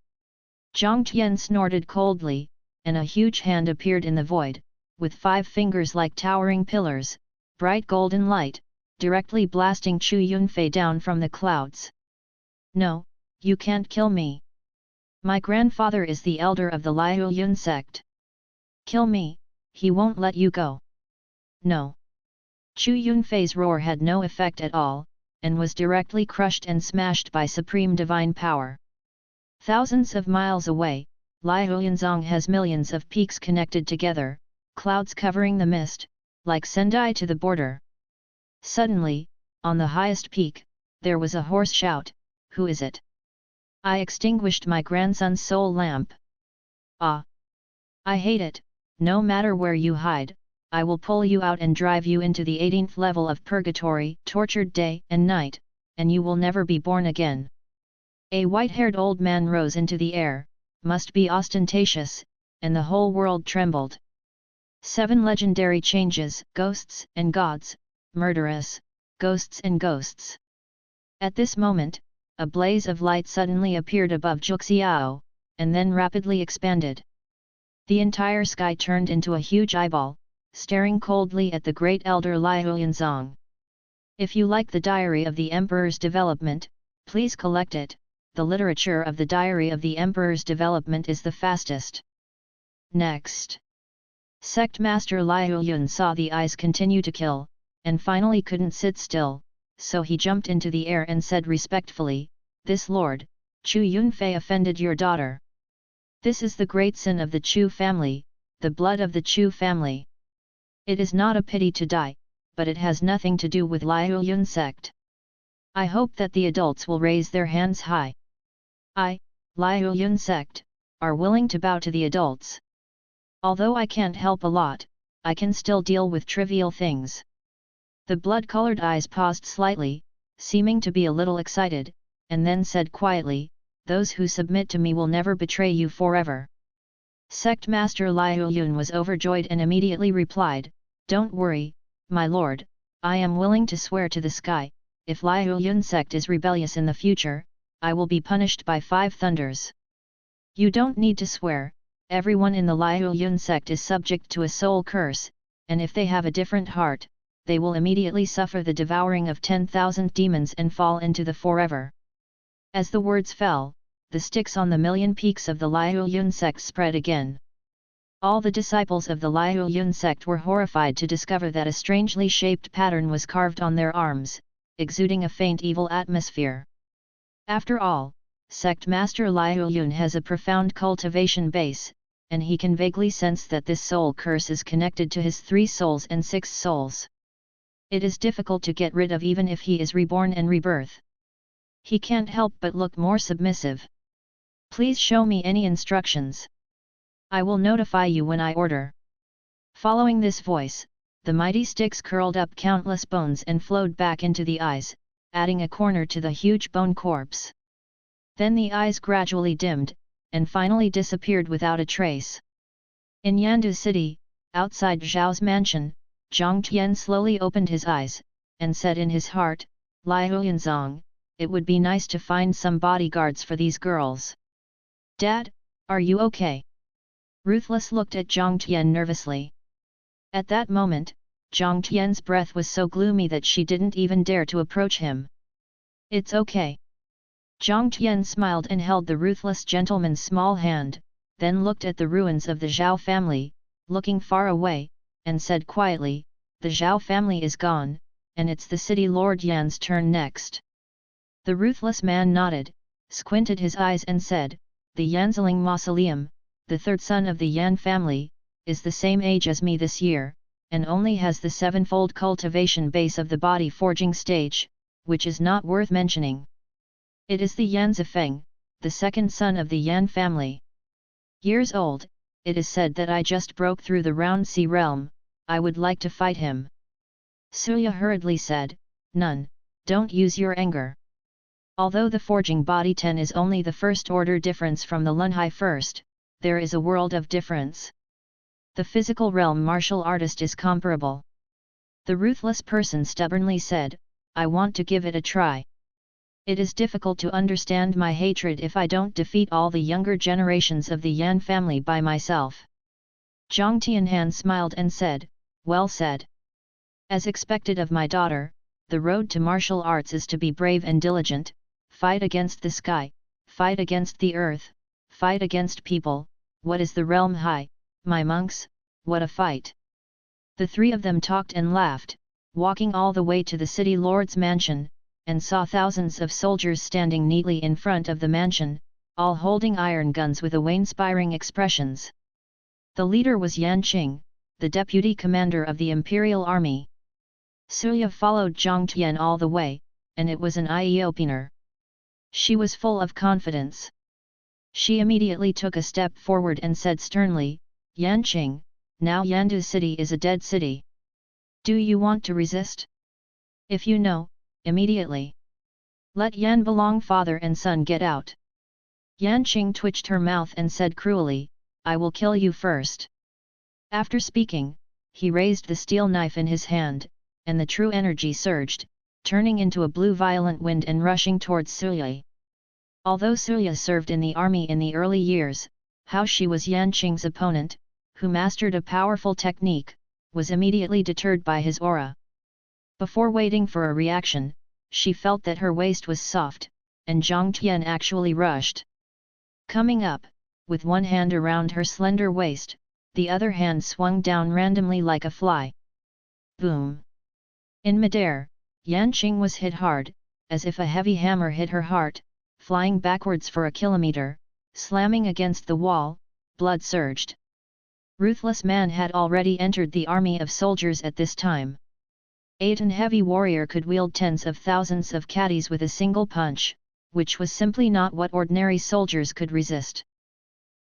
Zhang Tian snorted coldly, and a huge hand appeared in the void, with 5 fingers like towering pillars, bright golden light, directly blasting Chu Yunfei down from the clouds. No, you can't kill me. My grandfather is the elder of the Liu Yun sect. Kill me, he won't let you go. No. Chu Yunfei's roar had no effect at all, and was directly crushed and smashed by supreme divine power. Thousands of miles away, Liu Yunzong has millions of peaks connected together, clouds covering the mist, like Sendai to the border. Suddenly, on the highest peak, there was a hoarse shout, who is it? I extinguished my grandson's soul lamp. Ah! I hate it, no matter where you hide, I will pull you out and drive you into the 18th level of purgatory, tortured day and night, and you will never be born again. A white-haired old man rose into the air, must be ostentatious, and the whole world trembled. 7 legendary changes, ghosts and gods, murderous, ghosts and ghosts. At this moment, a blaze of light suddenly appeared above Juxiao, and then rapidly expanded. The entire sky turned into a huge eyeball, staring coldly at the great elder Liu Yunzong. If you like the Diary of the Emperor's Development, please collect it. The literature of the Diary of the Emperor's Development is the fastest. Next. Sect Master Liu Yun saw the eyes continue to kill, and finally couldn't sit still, so he jumped into the air and said respectfully, "This Lord, Chu Yunfei offended your daughter. This is the great sin of the Chu family, the blood of the Chu family. It is not a pity to die, but it has nothing to do with Liu Yun sect. I hope that the adults will raise their hands high. I, Liu Yun sect, are willing to bow to the adults. Although I can't help a lot, I can still deal with trivial things." The blood-colored eyes paused slightly, seeming to be a little excited, and then said quietly, "Those who submit to me will never betray you forever." Sect Master Liu Yun was overjoyed and immediately replied, "Don't worry, my lord, I am willing to swear to the sky, if Liu Yun sect is rebellious in the future, I will be punished by 5 thunders." "You don't need to swear, everyone in the Liu Yun sect is subject to a soul curse, and if they have a different heart, they will immediately suffer the devouring of 10,000 demons and fall into the forever." As the words fell, the sticks on the million peaks of the Liu Yun sect spread again. All the disciples of the Liu Yun sect were horrified to discover that a strangely shaped pattern was carved on their arms, exuding a faint evil atmosphere. After all, Sect Master Liu Yun has a profound cultivation base, and he can vaguely sense that this soul curse is connected to his 3 souls and 6 souls. It is difficult to get rid of even if he is reborn and rebirth. He can't help but look more submissive. "Please show me any instructions. I will notify you when I order." Following this voice, the mighty sticks curled up countless bones and flowed back into the eyes, adding a corner to the huge bone corpse. Then the eyes gradually dimmed, and finally disappeared without a trace. In Yandu City, outside Zhao's mansion, Zhang Tian slowly opened his eyes, and said in his heart, "Liu Yanzong, it would be nice to find some bodyguards for these girls." "Dad, are you okay?" Ruthless looked at Zhang Tian nervously. At that moment, Zhang Tian's breath was so gloomy that she didn't even dare to approach him. "It's okay." Zhang Tian smiled and held the ruthless gentleman's small hand, then looked at the ruins of the Zhao family, looking far away, and said quietly, "The Zhao family is gone, and it's the city Lord Yan's turn next." The ruthless man nodded, squinted his eyes and said, "The Yanziling Mausoleum, the 3rd son of the Yan family, is the same age as me this year, and only has the 7-fold cultivation base of the body forging stage, which is not worth mentioning. It is the Yan Zifeng, the 2nd son of the Yan family. Years old, it is said that I just broke through the Round Sea realm, I would like to fight him." Suya hurriedly said, "None, don't use your anger. Although the forging body 10 is only the first order difference from the Lunhai first, there is a world of difference. The physical realm martial artist is comparable." The ruthless person stubbornly said, "I want to give it a try. It is difficult to understand my hatred if I don't defeat all the younger generations of the Yan family by myself." Zhang Tianhan smiled and said, "Well said. As expected of my daughter, the road to martial arts is to be brave and diligent, fight against the sky, fight against the earth, fight against people. What is the realm high, my monks, what a fight." The 3 of them talked and laughed, walking all the way to the city lord's mansion, and saw thousands of soldiers standing neatly in front of the mansion, all holding iron guns with awe-inspiring expressions. The leader was Yan Qing, the deputy commander of the imperial army. Suya followed Zhang Tian all the way, and it was an eye-opener. She was full of confidence. She immediately took a step forward and said sternly, "Yan Qing, now Yandu City is a dead city. Do you want to resist? If you know, immediately. Let Yan Belong father and son get out." Yan Qing twitched her mouth and said cruelly, "I will kill you first." After speaking, he raised the steel knife in his hand, and the true energy surged, turning into a blue violent wind and rushing towards Suya. Although Suya served in the army in the early years, how she was Yan Qing's opponent, who mastered a powerful technique, was immediately deterred by his aura. Before waiting for a reaction, she felt that her waist was soft, and Zhang Tian actually rushed. Coming up, with one hand around her slender waist, the other hand swung down randomly like a fly. Boom! In midair, Yanqing was hit hard, as if a heavy hammer hit her heart, flying backwards for a kilometer, slamming against the wall, blood surged. Ruthless Man had already entered the army of soldiers at this time. A heavy warrior could wield tens of thousands of caddies with a single punch, which was simply not what ordinary soldiers could resist.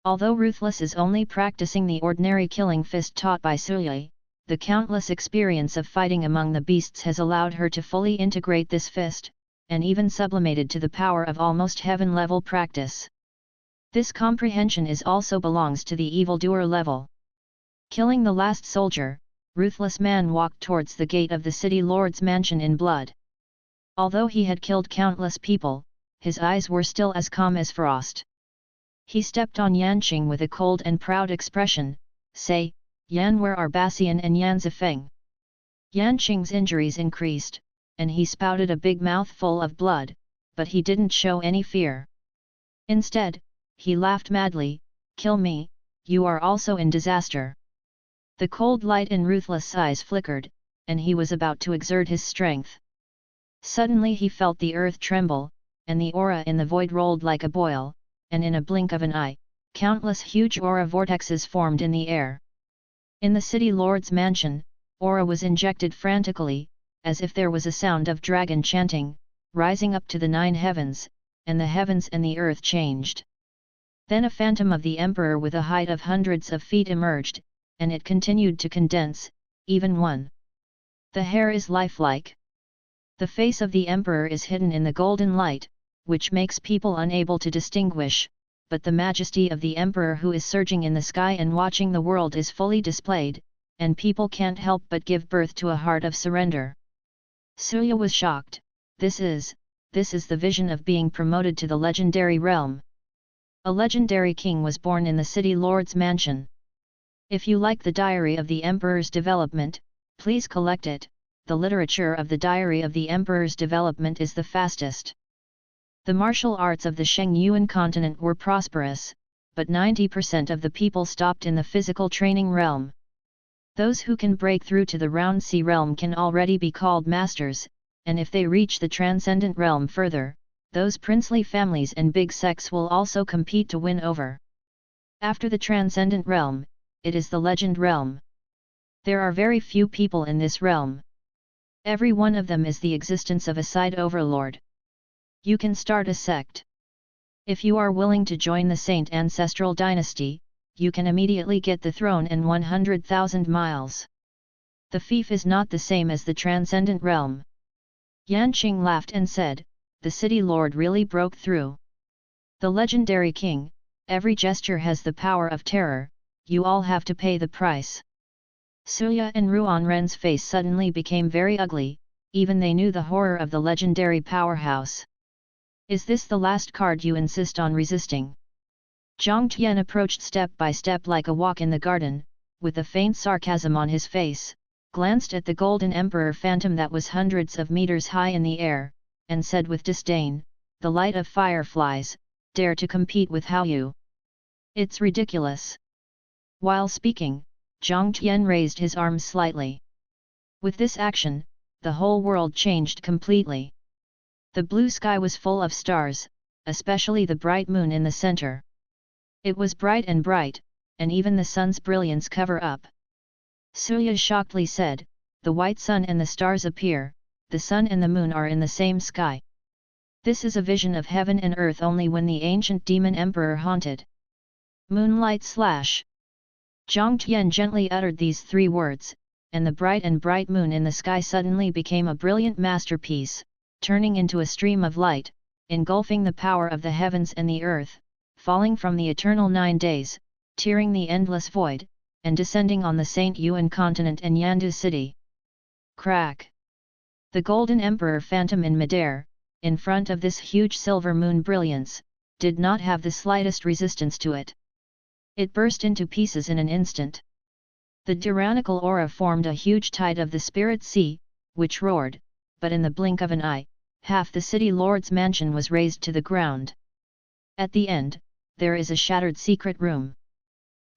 Although Ruthless is only practicing the ordinary killing fist taught by Suye, the countless experience of fighting among the beasts has allowed her to fully integrate this fist, and even sublimated to the power of almost heaven-level practice. This comprehension also belongs to the evildoer level. Killing the last soldier, Ruthless Man walked towards the gate of the city lord's mansion in blood. Although he had killed countless people, his eyes were still as calm as frost. He stepped on Yanqing with a cold and proud expression, say, "Yan, where are Basian and Yan Zifeng?" Yanqing's injuries increased, and he spouted a big mouthful of blood, but he didn't show any fear. Instead, he laughed madly, "Kill me, you are also in disaster." The cold light in Ruthless' eyes flickered, and he was about to exert his strength. Suddenly he felt the earth tremble, and the aura in the void rolled like a boil, and in a blink of an eye, countless huge aura vortexes formed in the air. In the city lord's mansion, aura was injected frantically, as if there was a sound of dragon chanting, rising up to the 9 heavens, and the heavens and the earth changed. Then a phantom of the emperor with a height of hundreds of feet emerged, and it continued to condense, even one. The hair is lifelike. The face of the emperor is hidden in the golden light, which makes people unable to distinguish, but the majesty of the emperor who is surging in the sky and watching the world is fully displayed, and people can't help but give birth to a heart of surrender. Suya was shocked. This is the vision of being promoted to the legendary realm. A legendary king was born in the city lord's mansion. If you like the diary of the emperor's development, please collect it. The literature of the diary of the emperor's development is the fastest. The martial arts of the Sheng Yuan continent were prosperous, but 90% of the people stopped in the physical training realm. Those who can break through to the round sea realm can already be called masters, and if they reach the transcendent realm further, those princely families and big sects will also compete to win over. After the transcendent realm, it is the legend realm. There are very few people in this realm. Every one of them is the existence of a side overlord. You can start a sect. If you are willing to join the Saint Ancestral Dynasty, you can immediately get the throne and 100,000 miles. The fief is not the same as the transcendent realm. Yanqing laughed and said, "The city lord really broke through. The legendary king, every gesture has the power of terror, you all have to pay the price." Suya and Ruanren's face suddenly became very ugly, even they knew the horror of the legendary powerhouse. "Is this the last card you insist on resisting?" Zhang Tian approached step by step like a walk in the garden, with a faint sarcasm on his face, glanced at the golden emperor phantom that was hundreds of meters high in the air, and said with disdain, "The light of fireflies, dare to compete with Hao Yu? It's ridiculous." While speaking, Zhang Tian raised his arms slightly. With this action, the whole world changed completely. The blue sky was full of stars, especially the bright moon in the center. It was bright, and even the sun's brilliance cover up. Suya shockedly said, "The white sun and the stars appear, the sun and the moon are in the same sky. This is a vision of heaven and earth only when the ancient demon emperor haunted." Moonlight slash. Zhang Tian gently uttered these 3 words, and the bright moon in the sky suddenly became a brilliant masterpiece, turning into a stream of light, engulfing the power of the heavens and the earth, falling from the eternal 9 days, tearing the endless void, and descending on the Saint Yuan continent and Yandu city. Crack! The golden emperor phantom in midair, in front of this huge silver moon brilliance, did not have the slightest resistance to it. It burst into pieces in an instant. The tyrannical aura formed a huge tide of the spirit sea, which roared, but in the blink of an eye, half the city lord's mansion was razed to the ground. At the end, there is a shattered secret room.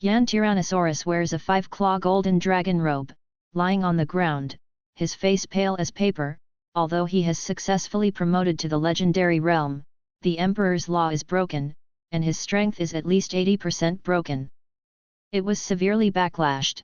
Yan Tyrannosaurus wears a 5-claw golden dragon robe, lying on the ground, his face pale as paper. Although he has successfully promoted to the legendary realm, the Emperor's law is broken, and his strength is at least 80% broken. It was severely backlashed.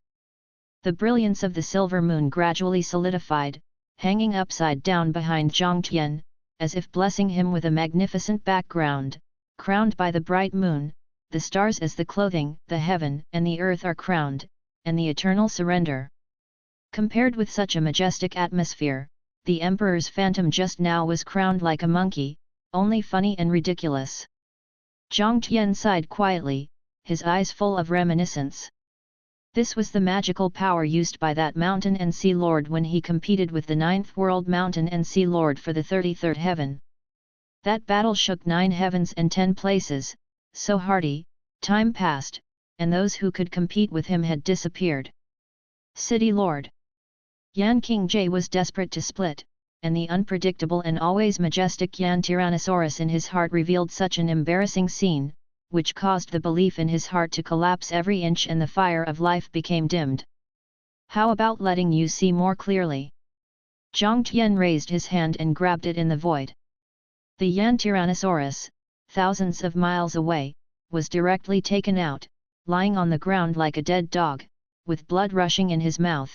The brilliance of the silver moon gradually solidified, hanging upside down behind Jiang Tian, as if blessing him with a magnificent background, crowned by the bright moon. The stars as the clothing, the heaven and the earth are crowned, and the eternal surrender. Compared with such a majestic atmosphere, the Emperor's phantom just now was crowned like a monkey, only funny and ridiculous. Jiang Tian sighed quietly, his eyes full of reminiscence. This was the magical power used by that mountain and sea lord when he competed with the 9th world mountain and sea lord for the 33rd heaven. That battle shook 9 heavens and 10 places, so hardy. Time passed, and those who could compete with him had disappeared. City Lord Yan Qingjie was desperate to split, and the unpredictable and always majestic Yan Tyrannosaurus in his heart revealed such an embarrassing scene, which caused the belief in his heart to collapse every inch and the fire of life became dimmed. How about letting you see more clearly? Jiang Tian raised his hand and grabbed it in the void. The Yan Tyrannosaurus, thousands of miles away, was directly taken out, lying on the ground like a dead dog, with blood rushing in his mouth.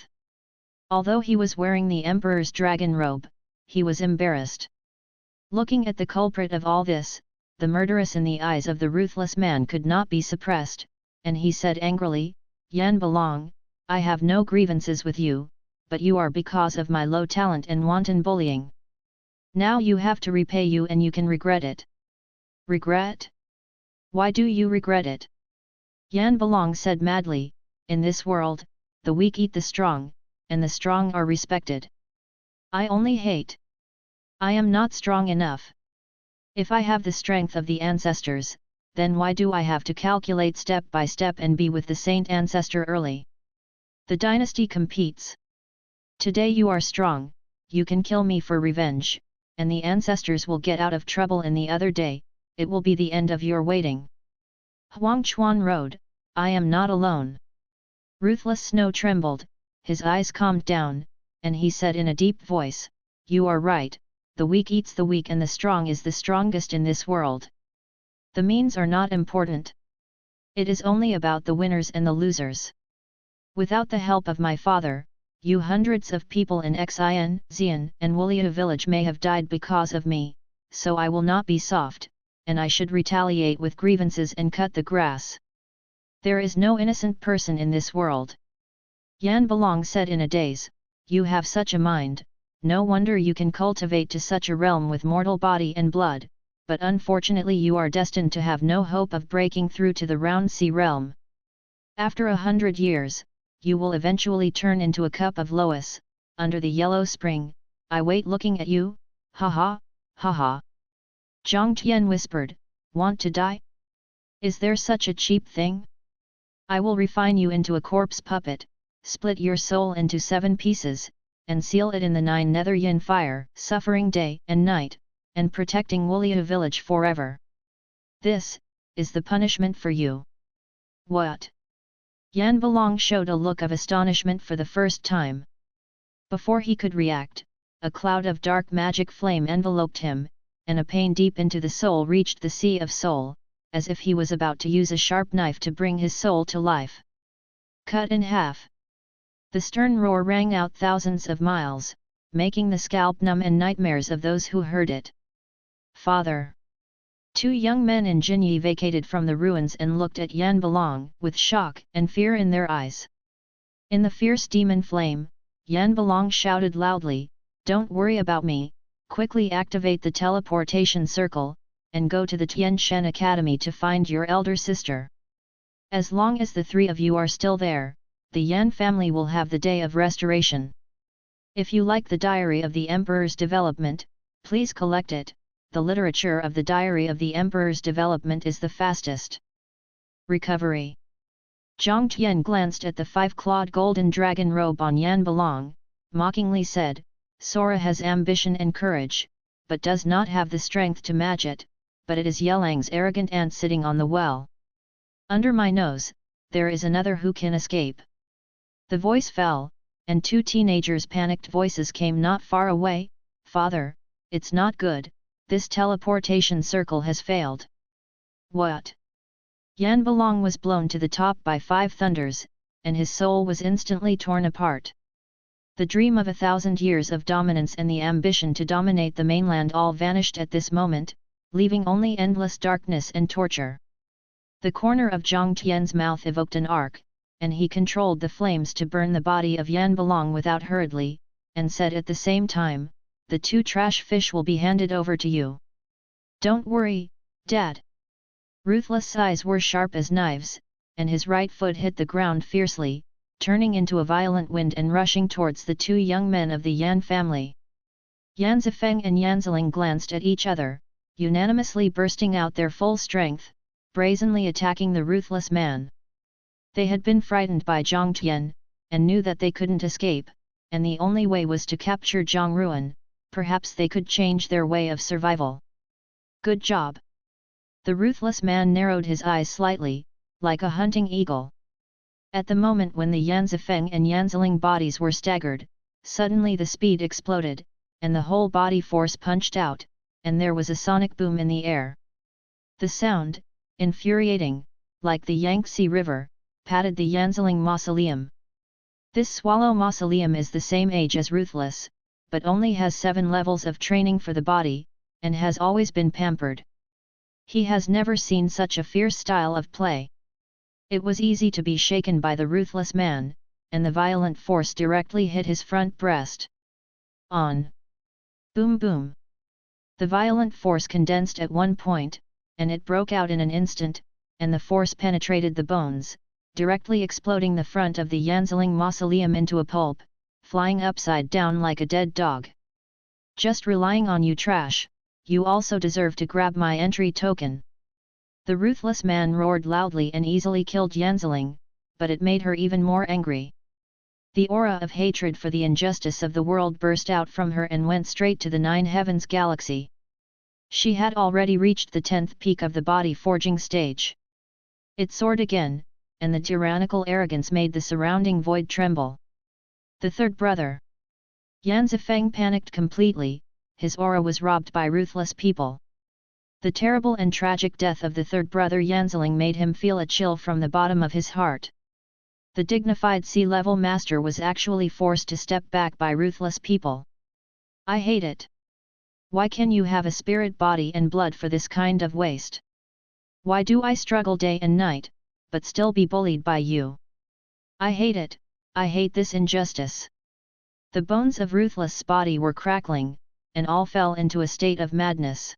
Although he was wearing the Emperor's dragon robe, he was embarrassed. Looking at the culprit of all this, the murderess in the eyes of the ruthless man could not be suppressed, and he said angrily, "Yan Belong, I have no grievances with you, but you are because of my low talent and wanton bullying. Now you have to repay you and you can regret it." "Regret? Why do you regret it?" Yan Belong said madly, "In this world, the weak eat the strong, and the strong are respected. I only hate. I am not strong enough. If I have the strength of the ancestors, then why do I have to calculate step by step and be with the saint ancestor early? The dynasty competes. Today you are strong, you can kill me for revenge, and the ancestors will get out of trouble, and the other day, it will be the end of your waiting." Huangchuan Road, I am not alone. Ruthless Snow trembled, his eyes calmed down, and he said in a deep voice, "You are right, the weak eats the weak and the strong is the strongest in this world. The means are not important. It is only about the winners and the losers. Without the help of my father, you hundreds of people in Xin, Xian and Wulia village may have died because of me, so I will not be soft, and I should retaliate with grievances and cut the grass. There is no innocent person in this world." Yan Belong said in a daze, "You have such a mind, no wonder you can cultivate to such a realm with mortal body and blood, but unfortunately you are destined to have no hope of breaking through to the round sea realm. After 100 years, you will eventually turn into a cup of loess, under the yellow spring. I wait looking at you, ha ha, ha ha." Jiang Tian whispered, "Want to die? Is there such a cheap thing? I will refine you into a corpse puppet, split your soul into 7 pieces, and seal it in the 9 nether yin fire, suffering day and night, and protecting Wulia village forever. This is the punishment for you." "What?" Yan Belong showed a look of astonishment for the first time. Before he could react, a cloud of dark magic flame enveloped him, and a pain deep into the soul reached the sea of soul, as if he was about to use a sharp knife to bring his soul to life. "Cut in half!" The stern roar rang out thousands of miles, making the scalp numb and nightmares of those who heard it. "Father!" 2 young men in Jinyi vacated from the ruins and looked at Yan Belong with shock and fear in their eyes. In the fierce demon flame, Yan Belong shouted loudly, "Don't worry about me, quickly activate the teleportation circle, and go to the Tian Shen Academy to find your elder sister. As long as the 3 of you are still there, the Yan family will have the day of restoration. If you like the Diary of the Emperor's Development, please collect it. The literature of the Diary of the Emperor's Development is the fastest." Recovery. Jiang Tian glanced at the 5-clawed golden dragon robe on Yan Belong, mockingly said, "Sora has ambition and courage, but does not have the strength to match it, but it is Yelang's arrogant aunt sitting on the well. Under my nose, there is another who can escape. The voice fell, and two teenagers' panicked voices came not far away. Father, it's not good, this teleportation circle has failed. What? Yan Belong was blown to the top by 5 thunders, and his soul was instantly torn apart. The dream of 1,000 years of dominance and the ambition to dominate the mainland all vanished at this moment, leaving only endless darkness and torture. The corner of Zhang Tian's mouth evoked an arc, and he controlled the flames to burn the body of Yan Belong without hurriedly, and said at the same time, the 2 trash fish will be handed over to you. Don't worry, Dad. Ruthless' eyes were sharp as knives, and his right foot hit the ground fiercely, turning into a violent wind and rushing towards the 2 young men of the Yan family. Yan Zifeng and Yan Ziling glanced at each other, unanimously bursting out their full strength, brazenly attacking the ruthless man. They had been frightened by Zhang Tian, and knew that they couldn't escape, and the only way was to capture Zhang Ruan. Perhaps they could change their way of survival. Good job! The ruthless man narrowed his eyes slightly, like a hunting eagle. At the moment when the Yan Zifeng and Yan Ziling bodies were staggered, suddenly the speed exploded, and the whole body force punched out, and there was a sonic boom in the air. The sound, infuriating, like the Yangtze River, patted the Yan Ziling mausoleum. This swallow mausoleum is the same age as Ruthless, but only has 7 levels of training for the body, and has always been pampered. He has never seen such a fierce style of play. It was easy to be shaken by the ruthless man, and the violent force directly hit his front breast. On! Boom boom! The violent force condensed at one point, and it broke out in an instant, and the force penetrated the bones, directly exploding the front of the Yan Ziling mausoleum into a pulp, flying upside down like a dead dog. Just relying on you, trash, you also deserve to grab my entry token. The ruthless man roared loudly and easily killed Yan Ziling, but it made her even more angry. The aura of hatred for the injustice of the world burst out from her and went straight to the 9 heavens galaxy. She had already reached the 10th peak of the body forging stage. It soared again, and the tyrannical arrogance made the surrounding void tremble. The third brother. Yan Zifeng panicked completely, his aura was robbed by ruthless people. The terrible and tragic death of the third brother Yan Ziling made him feel a chill from the bottom of his heart. The dignified sea-level master was actually forced to step back by ruthless people. I hate it. Why can you have a spirit, body and blood for this kind of waste? Why do I struggle day and night, but still be bullied by you? I hate it, I hate this injustice. The bones of Ruthless' body were crackling, and all fell into a state of madness.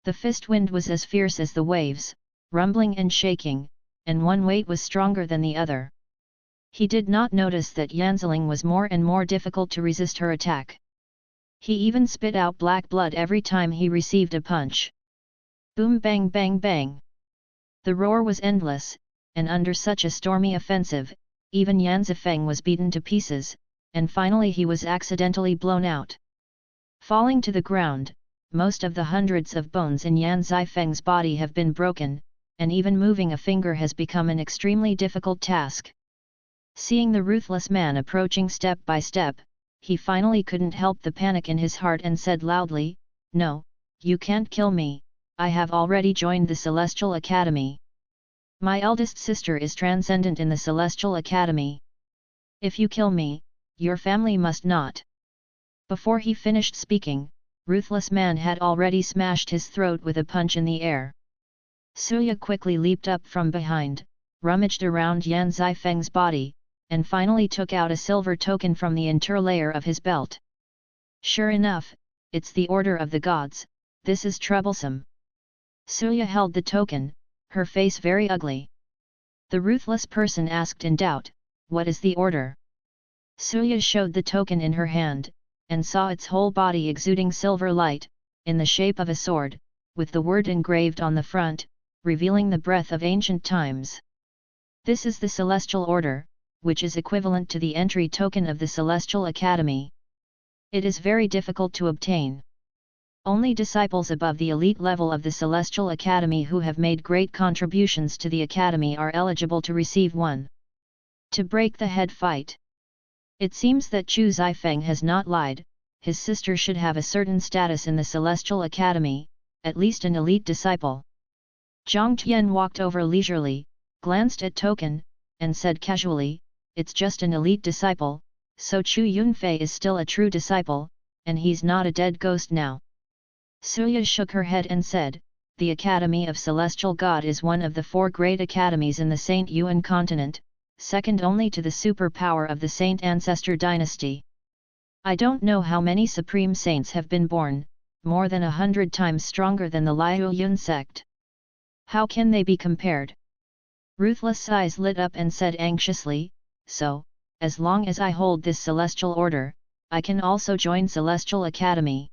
The fist wind was as fierce as the waves, rumbling and shaking, and one weight was stronger than the other. He did not notice that Yan Ziling was more and more difficult to resist her attack. He even spit out black blood every time he received a punch. Boom bang bang bang. The roar was endless, and under such a stormy offensive, even Yan Zifeng was beaten to pieces, and finally he was accidentally blown out. Falling to the ground, most of the hundreds of bones in Yan Zifeng's body have been broken, and even moving a finger has become an extremely difficult task. Seeing the ruthless man approaching step by step, he finally couldn't help the panic in his heart and said loudly, "No, you can't kill me, I have already joined the Celestial Academy. My eldest sister is transcendent in the Celestial Academy. If you kill me, your family must not." Before he finished speaking, Ruthless Man had already smashed his throat with a punch in the air. Suya quickly leaped up from behind, rummaged around Yan Zifeng's body, and finally took out a silver token from the interlayer of his belt. Sure enough, it's the order of the gods, this is troublesome. Suya held the token, her face very ugly. The ruthless person asked in doubt, "What is the order?" Suya showed the token in her hand, and saw its whole body exuding silver light, in the shape of a sword, with the word engraved on the front, revealing the breath of ancient times. This is the Celestial Order, which is equivalent to the entry token of the Celestial Academy. It is very difficult to obtain. Only disciples above the elite level of the Celestial Academy who have made great contributions to the Academy are eligible to receive one. To break the head fight. It seems that Chu Zifeng has not lied, his sister should have a certain status in the Celestial Academy, at least an elite disciple. Jiang Tian walked over leisurely, glanced at Token, and said casually, "It's just an elite disciple, so Chu Yunfei is still a true disciple, and he's not a dead ghost now." Suya shook her head and said, "The Academy of Celestial God is one of the 4 great academies in the Saint Yuan continent, second only to the superpower of the Saint Ancestor dynasty. I don't know how many supreme saints have been born, more than 100 times stronger than the Liu Yun sect. How can they be compared?" Ruthless eyes lit up and said anxiously, "So, as long as I hold this celestial order, I can also join Celestial Academy."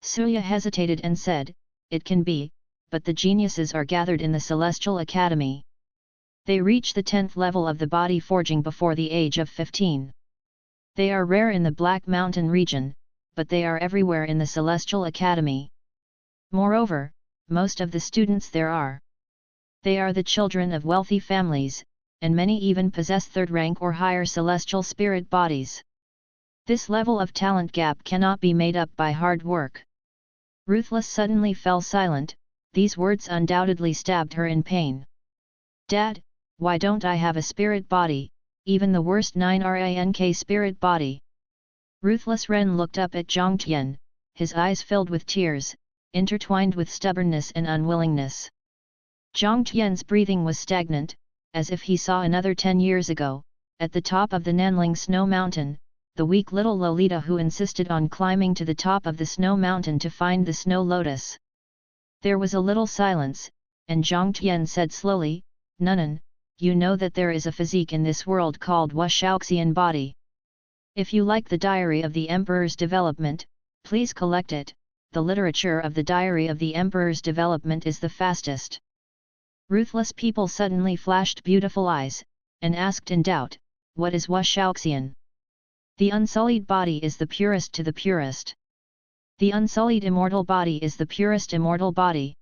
Suya hesitated and said, "It can be, but the geniuses are gathered in the Celestial Academy. They reach the 10th level of the body forging before the age of 15. They are rare in the Black Mountain region, but they are everywhere in the Celestial Academy. Moreover, most of the students there are. They are the children of wealthy families, and many even possess 3rd rank or higher celestial spirit bodies. This level of talent gap cannot be made up by hard work." Ruthless suddenly fell silent, these words undoubtedly stabbed her in pain. "Dad, why don't I have a spirit body, even the worst 9-rank spirit body?" Ruthless Ren looked up at Jiang Tian, his eyes filled with tears, intertwined with stubbornness and unwillingness. Jiang Tian's breathing was stagnant, as if he saw another 10 years ago, at the top of the Nanling Snow Mountain, the weak little Lolita who insisted on climbing to the top of the snow mountain to find the snow lotus. There was a little silence, and Jiang Tian said slowly, "Nunnan, you know that there is a physique in this world called Wu Shaoxian body. If you like the Diary of the Emperor's Development, please collect it. The literature of the Diary of the Emperor's Development is the fastest." Ruthless people suddenly flashed beautiful eyes, and asked in doubt, "What is Wu Shaoxian?" "The unsullied body is the purest to the purest. The unsullied immortal body is the purest immortal body.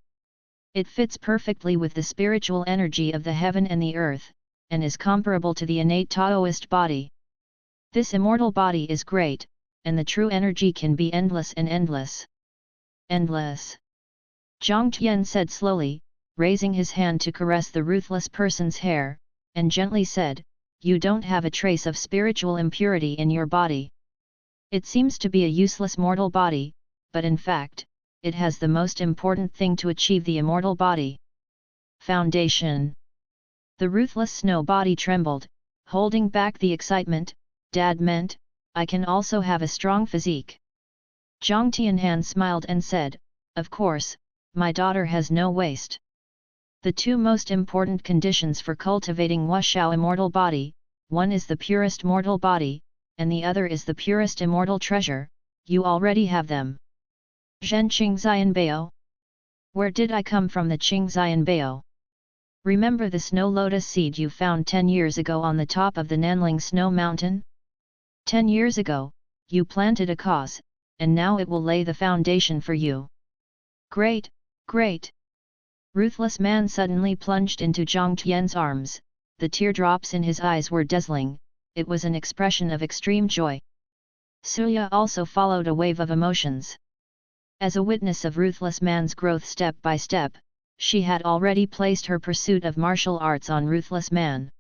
It fits perfectly with the spiritual energy of the heaven and the earth, and is comparable to the innate Taoist body. This immortal body is great, and the true energy can be endless and endless." "Endless," Jiang Tian said slowly, raising his hand to caress the ruthless person's hair, and gently said, "You don't have a trace of spiritual impurity in your body. It seems to be a useless mortal body, but in fact, it has the most important thing to achieve the immortal body. Foundation." The ruthless snow body trembled, holding back the excitement. "Dad meant, I can also have a strong physique." Jiang Tianhan smiled and said, "Of course, my daughter has no waist. The 2 most important conditions for cultivating Wu Shao immortal body, one is the purest mortal body, and the other is the purest immortal treasure. You already have them." "Zhen Qingxian Bao? Where did I come from the Qingxian Bao? Remember the snow lotus seed you found 10 years ago on the top of the Nanling Snow Mountain? 10 years ago, you planted a cause, and now it will lay the foundation for you." "Great, great!" Ruthless man suddenly plunged into Jiang Tian's arms, the teardrops in his eyes were dazzling, it was an expression of extreme joy. Suya also followed a wave of emotions. As a witness of ruthless man's growth step by step, she had already placed her pursuit of martial arts on ruthless man.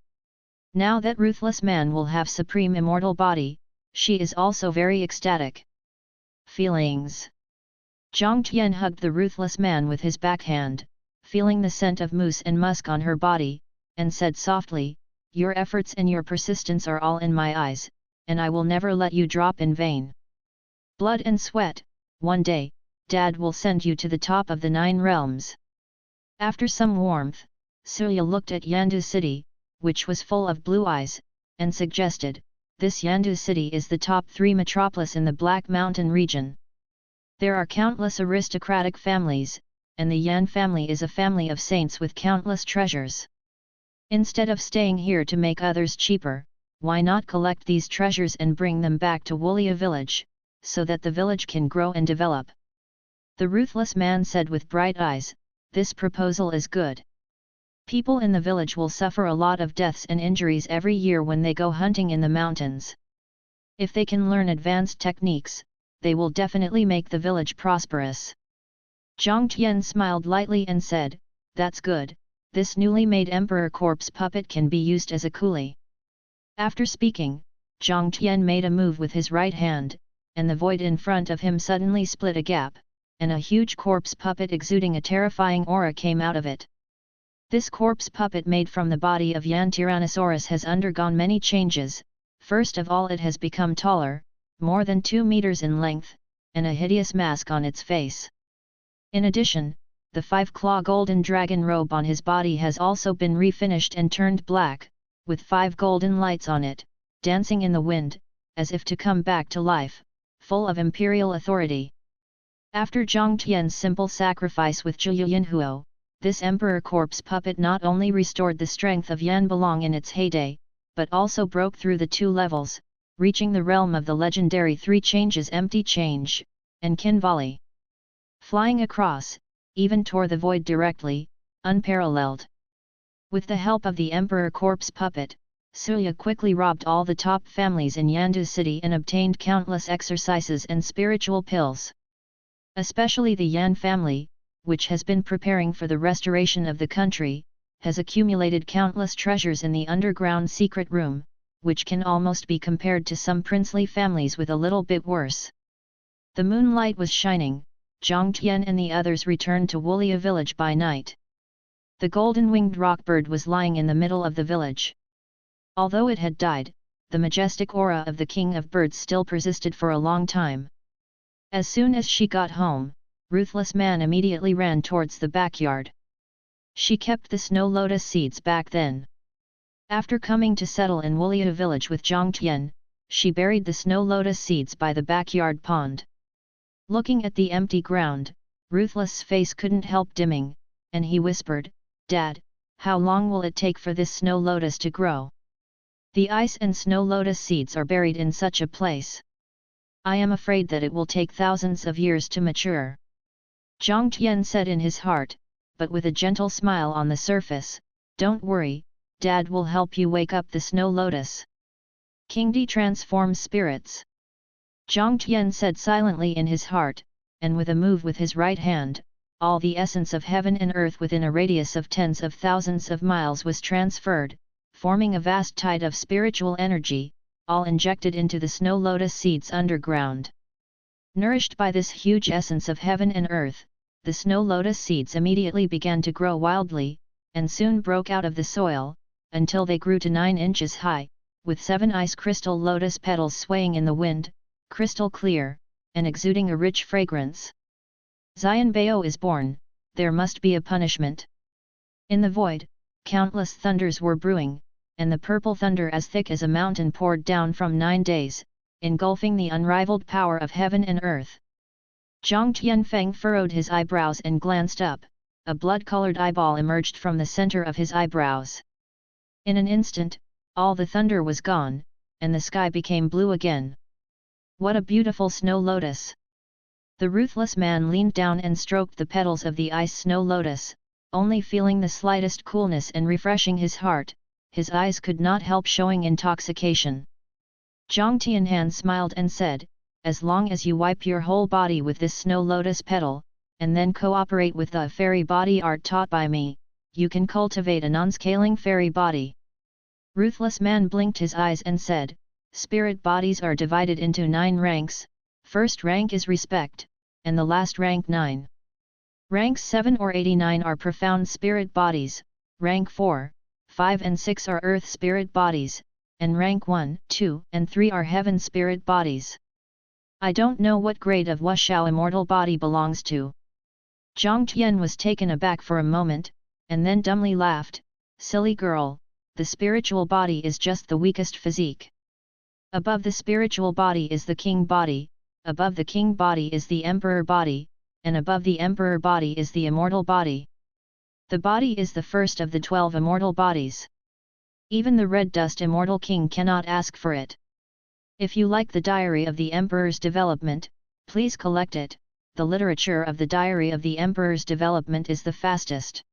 Now that ruthless man will have supreme immortal body, she is also very ecstatic. Feelings. Jiang Tian hugged the ruthless man with his backhand, feeling the scent of mousse and musk on her body, and said softly, "Your efforts and your persistence are all in my eyes, and I will never let you drop in vain. Blood and sweat, one day, Dad will send you to the top of the 9 realms." After some warmth, Suya looked at Yandu city, which was full of blue eyes, and suggested, "This Yandu city is the top 3 metropolis in the Black Mountain region. There are countless aristocratic families, and the Yan family is a family of saints with countless treasures. Instead of staying here to make others cheaper, why not collect these treasures and bring them back to Wulia village, so that the village can grow and develop?" The ruthless man said with bright eyes, "This proposal is good. People in the village will suffer a lot of deaths and injuries every year when they go hunting in the mountains. If they can learn advanced techniques, they will definitely make the village prosperous." Jiang Tian smiled lightly and said, "That's good, this newly made emperor corpse puppet can be used as a coolie." After speaking, Jiang Tian made a move with his right hand, and the void in front of him suddenly split a gap, and a huge corpse puppet exuding a terrifying aura came out of it. This corpse puppet made from the body of Yan Tyrannosaurus has undergone many changes. First of all, it has become taller, more than 2 meters in length, and a hideous mask on its face. In addition, the 5-claw golden dragon robe on his body has also been refinished and turned black, with 5 golden lights on it, dancing in the wind, as if to come back to life, full of imperial authority. After Jiang Tian's simple sacrifice with Zhu Yinhuo, this emperor corpse puppet not only restored the strength of Yan Belong in its heyday, but also broke through the 2 levels, reaching the realm of the legendary 3 changes empty change, and Qin volley. Flying across, even tore the void directly, unparalleled. With the help of the emperor corpse puppet, Suya quickly robbed all the top families in Yandu city and obtained countless exercises and spiritual pills. Especially the Yan family, which has been preparing for the restoration of the country, has accumulated countless treasures in the underground secret room, which can almost be compared to some princely families with a little bit worse. The moonlight was shining. Jiang Tian and the others returned to Wulia village by night. The golden-winged rockbird was lying in the middle of the village. Although it had died, the majestic aura of the king of birds still persisted for a long time. As soon as she got home, Ruthless Man immediately ran towards the backyard. She kept the snow lotus seeds back then. After coming to settle in Wulia village with Jiang Tian, she buried the snow lotus seeds by the backyard pond. Looking at the empty ground, Ruthless' face couldn't help dimming, and he whispered, "Dad, how long will it take for this snow lotus to grow? The ice and snow lotus seeds are buried in such a place. I am afraid that it will take thousands of years to mature." Jiang Tian said in his heart, but with a gentle smile on the surface, "Don't worry, Dad will help you wake up the snow lotus." King Di transforms spirits. Jiang Tian said silently in his heart, and with a move with his right hand, all the essence of heaven and earth within a radius of tens of thousands of miles was transferred, forming a vast tide of spiritual energy, all injected into the snow lotus seeds underground. Nourished by this huge essence of heaven and earth, the snow lotus seeds immediately began to grow wildly, and soon broke out of the soil, until they grew to 9 inches high, with 7 ice crystal lotus petals swaying in the wind, crystal clear, and exuding a rich fragrance. Xian Bao is born, there must be a punishment. In the void, countless thunders were brewing, and the purple thunder as thick as a mountain poured down from 9 days, engulfing the unrivaled power of heaven and earth. Jiang Tianfeng furrowed his eyebrows and glanced up, a blood-colored eyeball emerged from the center of his eyebrows. In an instant, all the thunder was gone, and the sky became blue again. What a beautiful snow lotus! The ruthless man leaned down and stroked the petals of the ice snow lotus, only feeling the slightest coolness and refreshing his heart. His eyes could not help showing intoxication. Jiang Tianhan smiled and said, "As long as you wipe your whole body with this snow lotus petal, and then cooperate with the fairy body art taught by me, you can cultivate a non-scaling fairy body." Ruthless man blinked his eyes and said, "Spirit bodies are divided into 9 ranks, first rank is respect, and the last rank 9. Ranks 7 or 89 are profound spirit bodies, rank 4, 5 and 6 are earth spirit bodies, and rank 1, 2 and 3 are heaven spirit bodies. I don't know what grade of Wushao immortal body belongs to." Jiang Tian was taken aback for a moment, and then dumbly laughed, "Silly girl, the spiritual body is just the weakest physique. Above the spiritual body is the king body, above the king body is the emperor body, and above the emperor body is the immortal body. The body is the first of the 12 immortal bodies. Even the red dust immortal king cannot ask for it. If you like the diary of the emperor's development, please collect it, the literature of the diary of the emperor's development is the fastest.